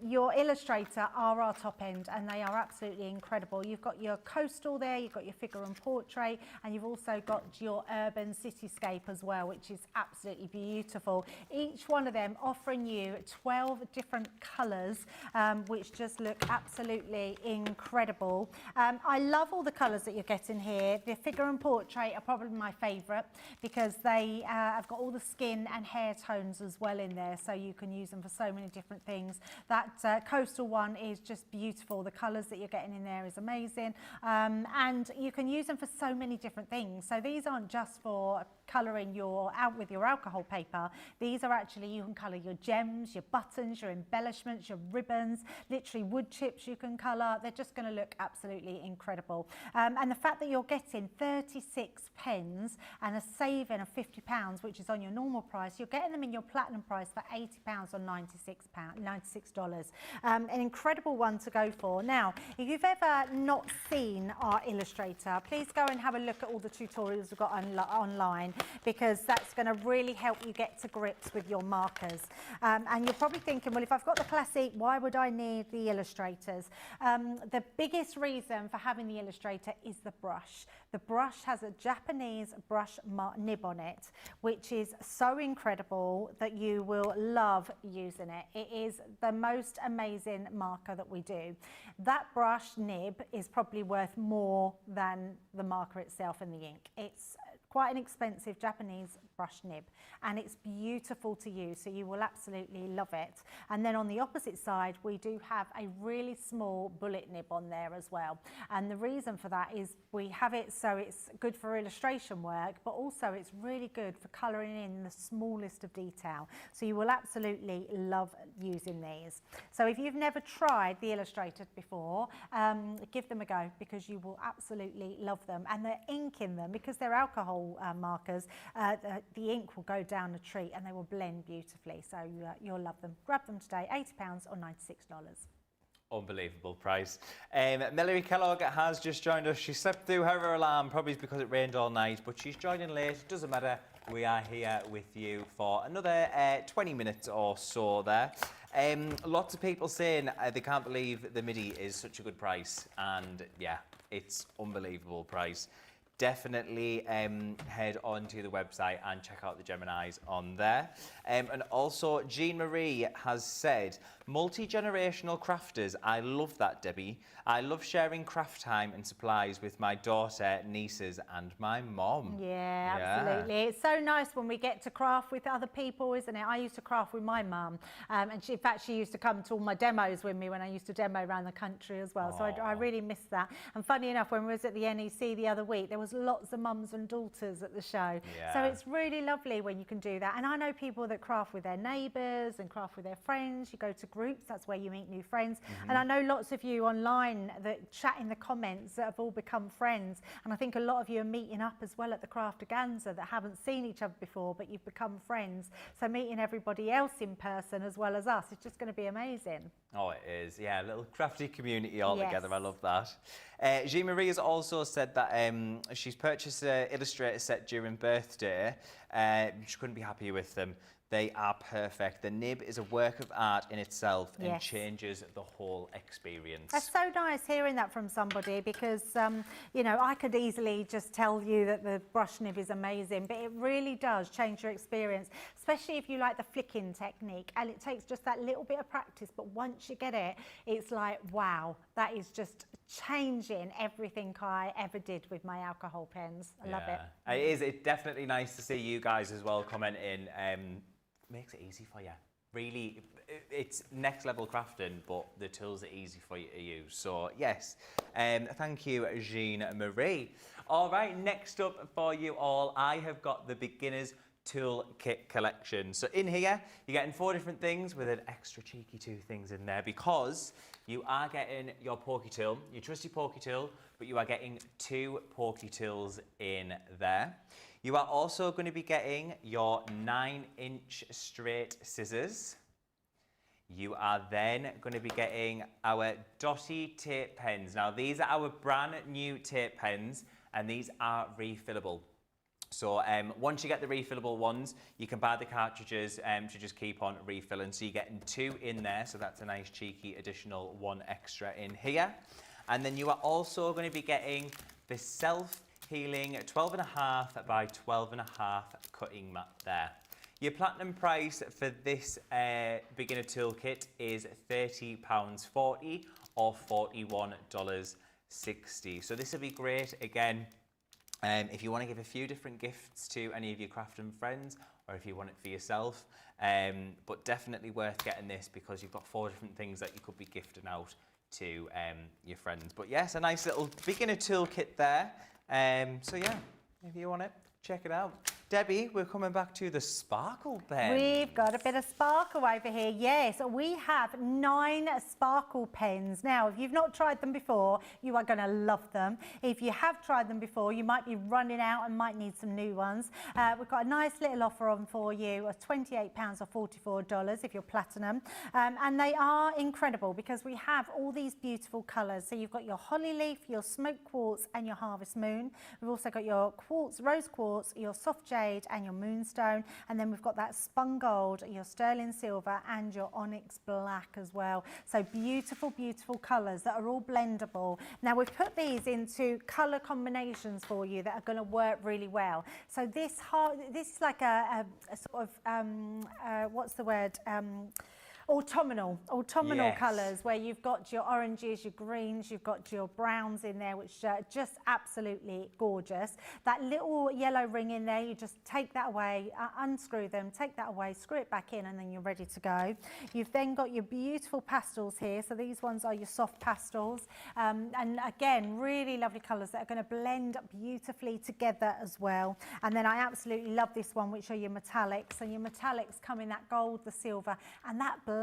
your Illustrator are our top end, and they are absolutely incredible. You've got your coastal there, you've got your figure and portrait, and you've also got your urban cityscape as well, which is absolutely beautiful. Each one of them offering you 12 different colours, which just look absolutely incredible. I love all the colours that you're getting here. The figure and portrait are probably my favourite because they have got all the skin and hair tones as well in there, so you can use them for so many different things. That coastal one is just beautiful. The colours that you're getting in there is amazing, and you can use them for so many different things. So these aren't just for colouring with your alcohol paper. These are actually, you can colour your gems, your buttons, your embellishments, your ribbons, literally wood chips you can colour. They're just going to look absolutely incredible. And the fact that you're getting 36 pens and a saving of £50, which is on your normal price, you're getting them in your platinum price for £80 or $96. An incredible one to go for. Now, if you've ever not seen our Illustrator, please go and have a look at all the tutorials we've got online, because that's going to really help you get to grips with your markers. And you're probably thinking, well, if I've got the Classic, why would I need the Illustrators? The biggest reason for having the Illustrator is the brush. The brush has a Japanese brush nib on it, which is so incredible that you will love using it. It is the most amazing marker that we do. That brush nib is probably worth more than the marker itself and the ink. It's quite an expensive Japanese brush nib, and it's beautiful to use, so you will absolutely love it. And then on the opposite side, we do have a really small bullet nib on there as well. And the reason for that is we have it so it's good for illustration work, but also it's really good for colouring in the smallest of detail. So you will absolutely love using these. So if you've never tried the Illustrator before, give them a go, because you will absolutely love them. And the ink in them, because they're alcohol markers, the ink will go down a treat and they will blend beautifully. So you'll love them. Grab them today, £80 or $96. Unbelievable price. Melanie Kellogg has just joined us. She slept through her alarm, probably because it rained all night, but she's joining late. Doesn't matter. We are here with you for another 20 minutes or so there. Lots of people saying they can't believe the Midi is such a good price, and yeah, it's unbelievable price. Definitely head onto the website and check out the Geminis on there. And also, Jean Marie has said, multi-generational crafters. I love that, Debbie. I love sharing craft time and supplies with my daughter, nieces, and my mom. Yeah, absolutely. It's so nice when we get to craft with other people, isn't it? I used to craft with my mum, and in fact, she used to come to all my demos with me when I used to demo around the country as well. So I really miss that. And funny enough, when we was at the NEC the other week, there was lots of mums and daughters at the show. Yeah. So it's really lovely when you can do that. And I know people that craft with their neighbours and craft with their friends. You go to groups, that's where you meet new friends. And I know lots of you online that chat in the comments that have all become friends. And I think a lot of you are meeting up as well at the Craftaganza that haven't seen each other before, but you've become friends. So meeting everybody else in person as well as us, it's just going to be amazing. Oh, it is. Yeah, a little crafty community all together. Yes. I love that. Jean-Marie has also said that she's purchased an Illustrator set during birthday. She couldn't be happier with them. They are perfect. The nib is a work of art in itself and Yes. changes the whole experience. That's so nice hearing that from somebody because, you know, I could easily just tell you that the brush nib is amazing, but it really does change your experience, especially if you like the flicking technique. And it takes just that little bit of practice, but once you get it, it's like, wow, that is just changing everything I ever did with my alcohol pens. I love it. It is. It's definitely nice to see you guys as well commenting. Makes it easy for you. Really, it's next level crafting, but the tools are easy for you to use. So yes, thank you, Jean Marie. All right, next up for you all, I have got the beginner's toolkit collection. So in here, you're getting 4 different things with an extra cheeky 2 things in there because you are getting your pokey tool, your trusty pokey tool, but you are getting 2 pokey tools in there. You are also going to be getting your 9-inch straight scissors. You are then going to be getting our dotty tape pens. Now, these are our brand new tape pens, and these are refillable. So once you get the refillable ones, you can buy the cartridges to just keep on refilling. So you're getting 2 in there, so that's a nice cheeky additional 1 extra in here. And then you are also going to be getting the self-healing 12.5 by 12.5 cutting mat there. Your platinum price for this beginner toolkit is £30.40 or $41.60. So this will be great again if you want to give a few different gifts to any of your crafting friends, or if you want it for yourself. But definitely worth getting this because you've got 4 different things that you could be gifting out to your friends. But yes, a nice little beginner toolkit there. So yeah, if you want it, check it out. Debbie, we're coming back to the sparkle pen. We've got a bit of sparkle over here. Yes, we have 9 sparkle pens. Now, if you've not tried them before, you are going to love them. If you have tried them before, you might be running out and might need some new ones. We've got a nice little offer on for you of £28 or $44 if you're platinum. And they are incredible because we have all these beautiful colours. So you've got your holly leaf, your smoke quartz and your harvest moon. We've also got your quartz, rose quartz, your soft jade and your moonstone, and then we've got that spun gold, your sterling silver and your onyx black as well. So beautiful, beautiful colours that are all blendable. Now we've put these into colour combinations for you that are going to work really well. So this is like a sort of what's the word? Autumnal yes. Colours where you've got your oranges, your greens, you've got your browns in there, which are just absolutely gorgeous. That little yellow ring in there, you just take that away, unscrew them, take that away, screw it back in, and then you're ready to go. You've then got your beautiful pastels here. So these ones are your soft pastels. And again, really lovely colours that are going to blend beautifully together as well. And then I absolutely love this one, which are your metallics. And your metallics come in that gold, the silver, and that black,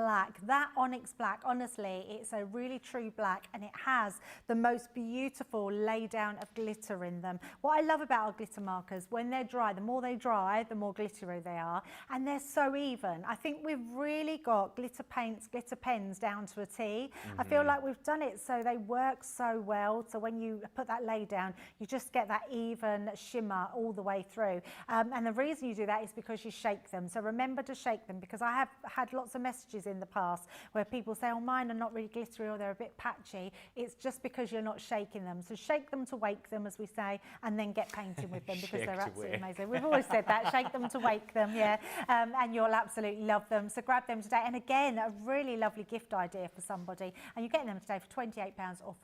that onyx black. Honestly, it's a really true black, and it has the most beautiful lay down of glitter in them. What I love about our glitter markers, when they're dry, the more they dry, the more glittery they are, and they're so even. I think we've really got glitter paints, glitter pens down to a T. I feel like we've done it so they work so well. So when you put that lay down, you just get that even shimmer all the way through. And the reason you do that is because you shake them. So remember to shake them, because I have had lots of messages in the past where people say, oh, mine are not really glittery or they're a bit patchy. It's just because you're not shaking them. So shake them to wake them, as we say, and then get painting with them because they're absolutely amazing. We've always said that, shake them to wake them, yeah. And you'll absolutely love them. So grab them today. And again, a really lovely gift idea for somebody. And you're getting them today for £28 or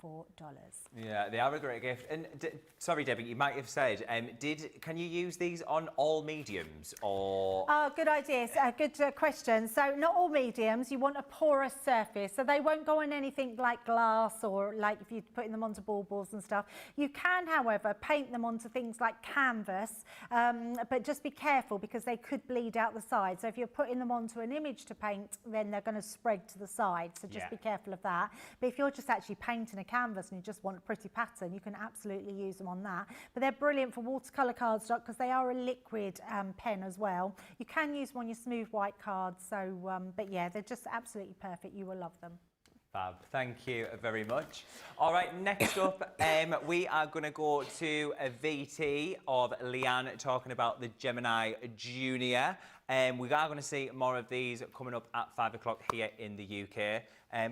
$44. Yeah, they are a great gift. And sorry, Debbie, you might have said, can you use these on all mediums or? Oh, good idea. Good question. So not all mediums, you want a porous surface, so they won't go on anything like glass or like if you're putting them onto baubles and stuff. You can, however, paint them onto things like canvas, but just be careful because they could bleed out the side. So if you're putting them onto an image to paint, then they're going to spread to the side, so just be careful of that. But if you're just actually painting a canvas and you just want a pretty pattern, you can absolutely use them on that. But they're brilliant for watercolour cardstock because they are a liquid pen as well. You can use them on your smooth white cards, so but yeah, they're just absolutely perfect. You will love them. Fab. Thank you very much. All right, next up, we are going to go to a VT of Leanne talking about the Gemini Junior. We are going to see more of these coming up at 5 o'clock here in the UK.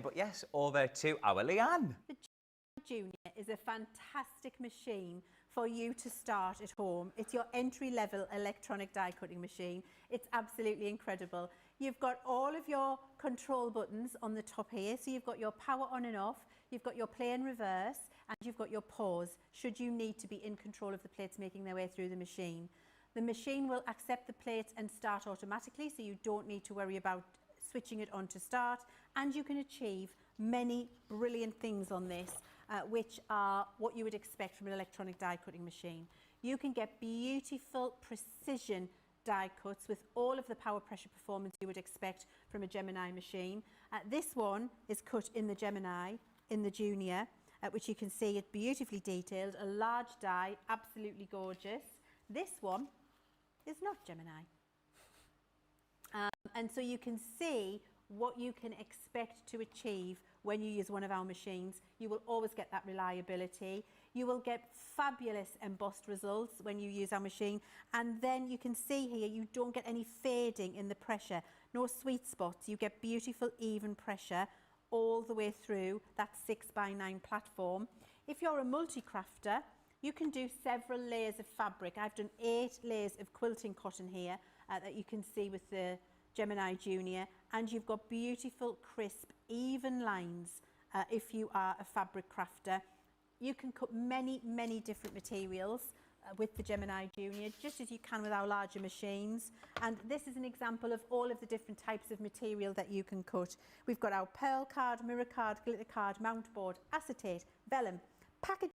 But yes, over to our Leanne. The Gemini Junior is a fantastic machine for you to start at home. It's your entry-level electronic die cutting machine. It's absolutely incredible. You've got all of your control buttons on the top here. So you've got your power on and off, you've got your play and reverse, and you've got your pause, should you need to be in control of the plates making their way through the machine. The machine will accept the plates and start automatically, so you don't need to worry about switching it on to start, and you can achieve many brilliant things on this, which are what you would expect from an electronic die cutting machine. You can get beautiful precision die cuts with all of the power pressure performance you would expect from a Gemini machine. This one is cut in the Gemini, in the Junior, which you can see it beautifully detailed, a large die, absolutely gorgeous. This one is not Gemini. And so you can see what you can expect to achieve when you use one of our machines. You will always get that reliability. You will get fabulous embossed results when you use our machine. And then you can see here, you don't get any fading in the pressure, no sweet spots. You get beautiful, even pressure all the way through that 6x9 platform. If you're a multi-crafter, you can do several layers of fabric. I've done 8 layers of quilting cotton here that you can see with the Gemini Junior, and you've got beautiful, crisp, even lines if you are a fabric crafter. You can cut many, many different materials with the Gemini Junior, just as you can with our larger machines. And this is an example of all of the different types of material that you can cut. We've got our pearl card, mirror card, glitter card, mount board, acetate, vellum, packaging,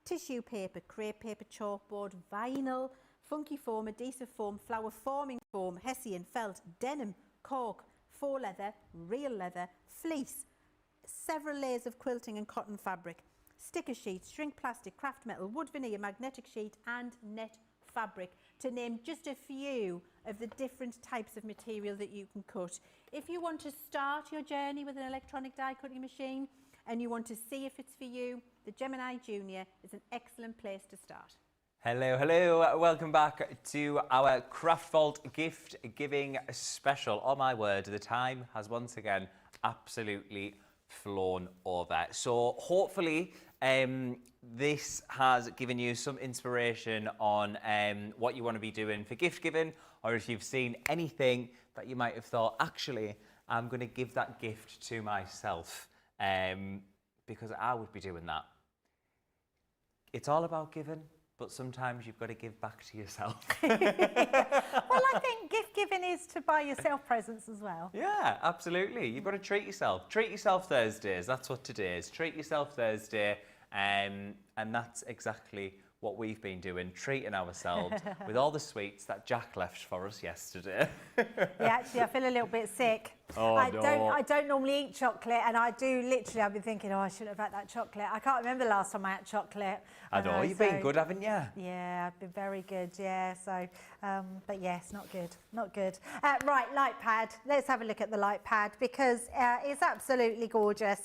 tissue paper, crepe paper, chalkboard, vinyl, funky foam, adhesive foam, flower forming foam, hessian, felt, denim, cork, faux leather, real leather, fleece, several layers of quilting and cotton fabric, sticker sheets, shrink plastic, craft metal, wood veneer, magnetic sheet and net fabric, to name just a few of the different types of material that you can cut. If you want to start your journey with an electronic die cutting machine and you want to see if it's for you, the Gemini Junior is an excellent place to start. Hello, hello. Welcome back to our Craft Vault gift giving special. Oh my word, the time has once again absolutely flown over. So hopefully this has given you some inspiration on what you want to be doing for gift giving, or if you've seen anything that you might have thought, actually, I'm going to give that gift to myself because I would be doing that. It's all about giving, but sometimes you've got to give back to yourself. Well, I think gift giving is to buy yourself presents as well. Yeah, absolutely. You've got to treat yourself. Treat yourself Thursdays. That's what today is. Treat yourself Thursday. And that's exactly what we've been doing, treating ourselves with all the sweets that Jack left for us yesterday. Yeah, actually, I feel a little bit sick. Oh, I no. don't normally eat chocolate, and I do literally, I've been thinking, oh, I should have had that chocolate. I can't remember the last time I had chocolate. I know, you've been good, haven't you? Yeah, I've been very good, yeah. So, but yes, not good, not good. Right, light pad. Let's have a look at the light pad because it's absolutely gorgeous.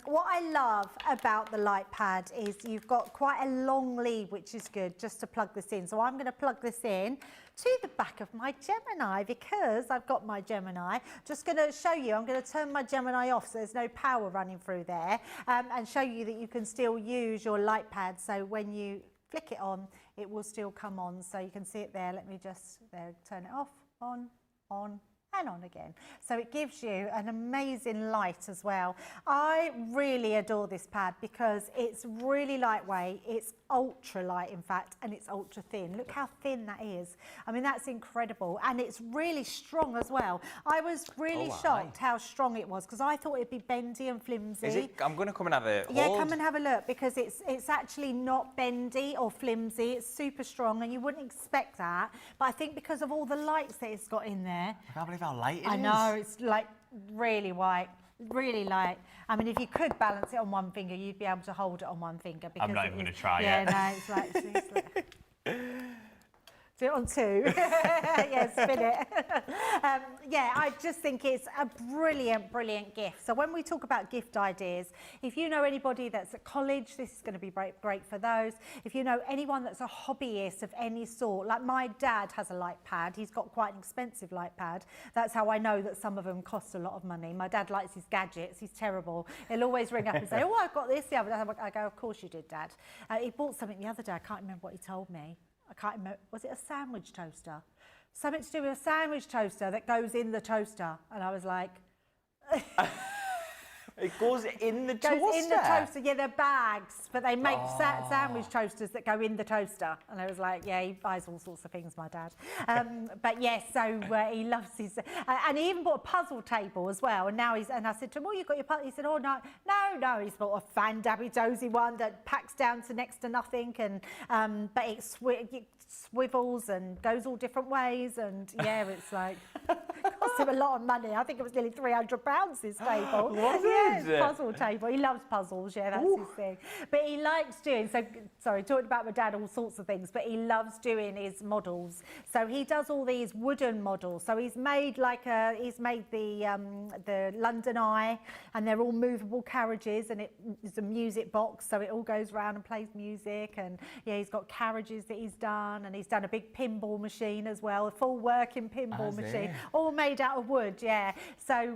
What I love about the light pad is you've got quite a long lead, which is good, just to plug this in. So I'm going to plug this in to the back of my Gemini because I've got my Gemini. Just going to show you, I'm going to turn my Gemini off so there's no power running through there, and show you that you can still use your light pad. So when you flick it on, it will still come on. So you can see it there. Let me just turn it off, on, and on again. So it gives you an amazing light as well. I really adore this pad because it's really lightweight, it's ultra light in fact, and it's ultra thin. Look how thin that is. I mean, that's incredible, and it's really strong as well. I was really shocked how strong it was because I thought it'd be bendy and flimsy. Is it? I'm going to come and have a hold. Yeah, come and have a look because it's actually not bendy or flimsy. It's super strong, and you wouldn't expect that. But I think because of all the lights that it's got in there. I can't believe how light it is. I know, it's like really white, really light. I mean, if you could balance it on one finger, you'd be able to hold it on one finger. Because I'm not even going to try it. it. Yeah, no, it's like Do it on 2. Yeah, spin it. Yeah, I just think it's a brilliant, brilliant gift. So when we talk about gift ideas, if you know anybody that's at college, this is going to be great for those. If you know anyone that's a hobbyist of any sort, like my dad has a light pad. He's got quite an expensive light pad. That's how I know that some of them cost a lot of money. My dad likes his gadgets. He's terrible. He'll always ring up and say, oh, I got this the other day. I go, of course you did, Dad. He bought something the other day. I can't remember what he told me. I can't remember, was it a sandwich toaster? Something to do with a sandwich toaster that goes in the toaster. And I was like... It goes in the toaster? Goes in the toaster, yeah, they're bags, but they make sandwich toasters that go in the toaster. And I was like, yeah, he buys all sorts of things, my dad. But yes, so he loves his... and he even bought a puzzle table as well. And now and I said to him, oh, you got your puzzle? He said, oh, no, he's bought a fan dabby dozy one that packs down to next to nothing. And but it swivels and goes all different ways. And yeah, it's like... cost him a lot of money. I think it was nearly £300, this table. Was yeah, it? Puzzle table. He loves puzzles, yeah, that's his thing. But he likes doing, talking about my dad, all sorts of things, but he loves doing his models. So he does all these wooden models. So he's made the London Eye, and they're all movable carriages, and it's a music box, so it all goes round and plays music. And yeah, he's got carriages that he's done, and he's done a big pinball machine as well, a full working pinball machine, all made out of wood, yeah. So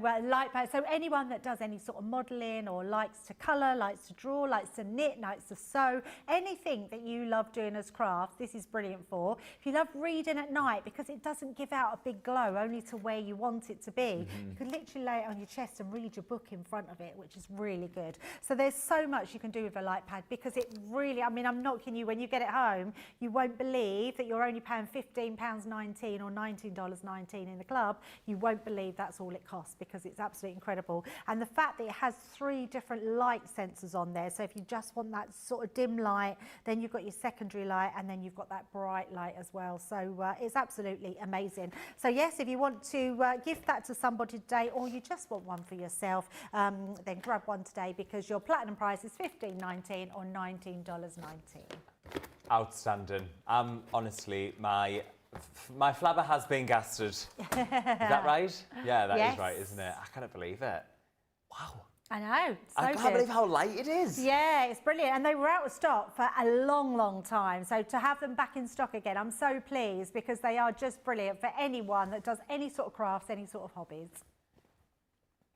so anyone that does any sort of modelling or likes to colour, likes to draw, likes to knit, likes to sew, anything that you love doing as craft, this is brilliant for. If you love reading at night, because it doesn't give out a big glow, only to where you want it to be, you can literally lay it on your chest and read your book in front of it, which is really good. So there's so much you can do with a light pad, because it really, I mean, I'm not kidding you, when you get it home, you won't believe that you're only paying £15.19 or $19.19 in the club. You won't believe that's all it costs, because it's absolutely incredible. And the fact that it has 3 different light sensors on there, so if you just want that sort of dim light, then you've got your secondary light, and then you've got that bright light as well. So it's absolutely amazing. So yes, if you want to gift that to somebody today, or you just want one for yourself, then grab one today, because your platinum price is $15.19 or $19.19. Outstanding. Honestly, my flabber has been gasted. Is that right? Yeah, that is right, isn't it? I cannot believe it. Wow. I know. I can't believe how light it is. Yeah, it's brilliant. And they were out of stock for a long, long time. So to have them back in stock again, I'm so pleased, because they are just brilliant for anyone that does any sort of crafts, any sort of hobbies.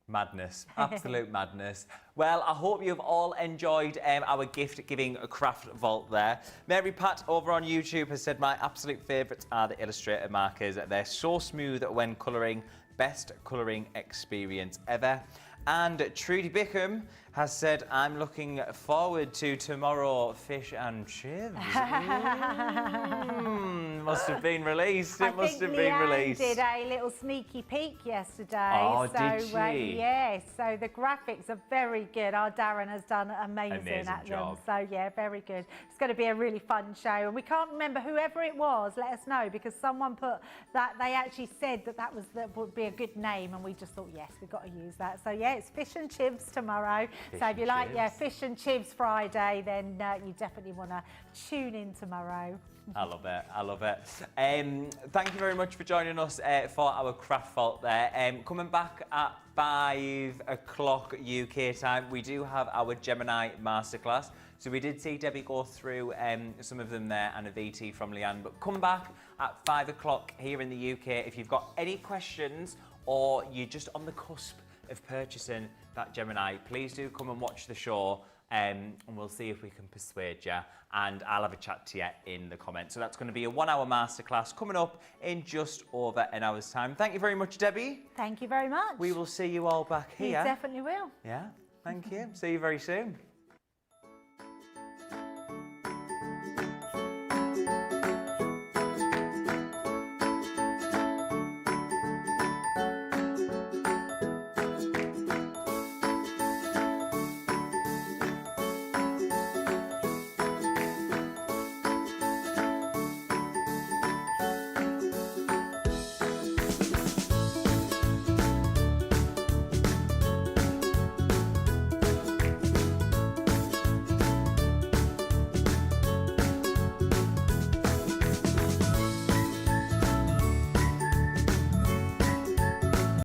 Madness, absolute madness. Well, I hope you've all enjoyed our gift-giving craft vault there. Mary Pat over on YouTube has said, my absolute favourites are the Illustrator markers. They're so smooth when colouring. Best colouring experience ever. And Trudy Bickham has said, I'm looking forward to tomorrow, fish and chips. Must have been released. It must have been released. I think Leanne did a little sneaky peek yesterday. Oh, did she? Yes, so the graphics are very good. Our Darren has done amazing at them. So yeah, very good. It's going to be a really fun show. And we can't remember whoever it was, let us know, because someone put that, they actually said that would be a good name, and we just thought, yes, we've got to use that. So yeah, it's fish and chips tomorrow. So if you like, fish and chips Friday, then you definitely want to tune in tomorrow. I love it. I love it. Thank you very much for joining us for our craft vault there. Coming back at 5 o'clock UK time, we do have our Gemini masterclass. So we did see Debbie go through some of them there, and a VT from Leanne. But come back at 5 o'clock here in the UK if you've got any questions, or you're just on the cusp of purchasing that Gemini. Please do come and watch the show, and we'll see if we can persuade you, and I'll have a chat to you in the comments. So that's going to be a 1-hour masterclass coming up in just over an hour's time. Thank you very much, Debbie. Thank you very much. We will see you all back here. You definitely will. Yeah, thank you. See you very soon.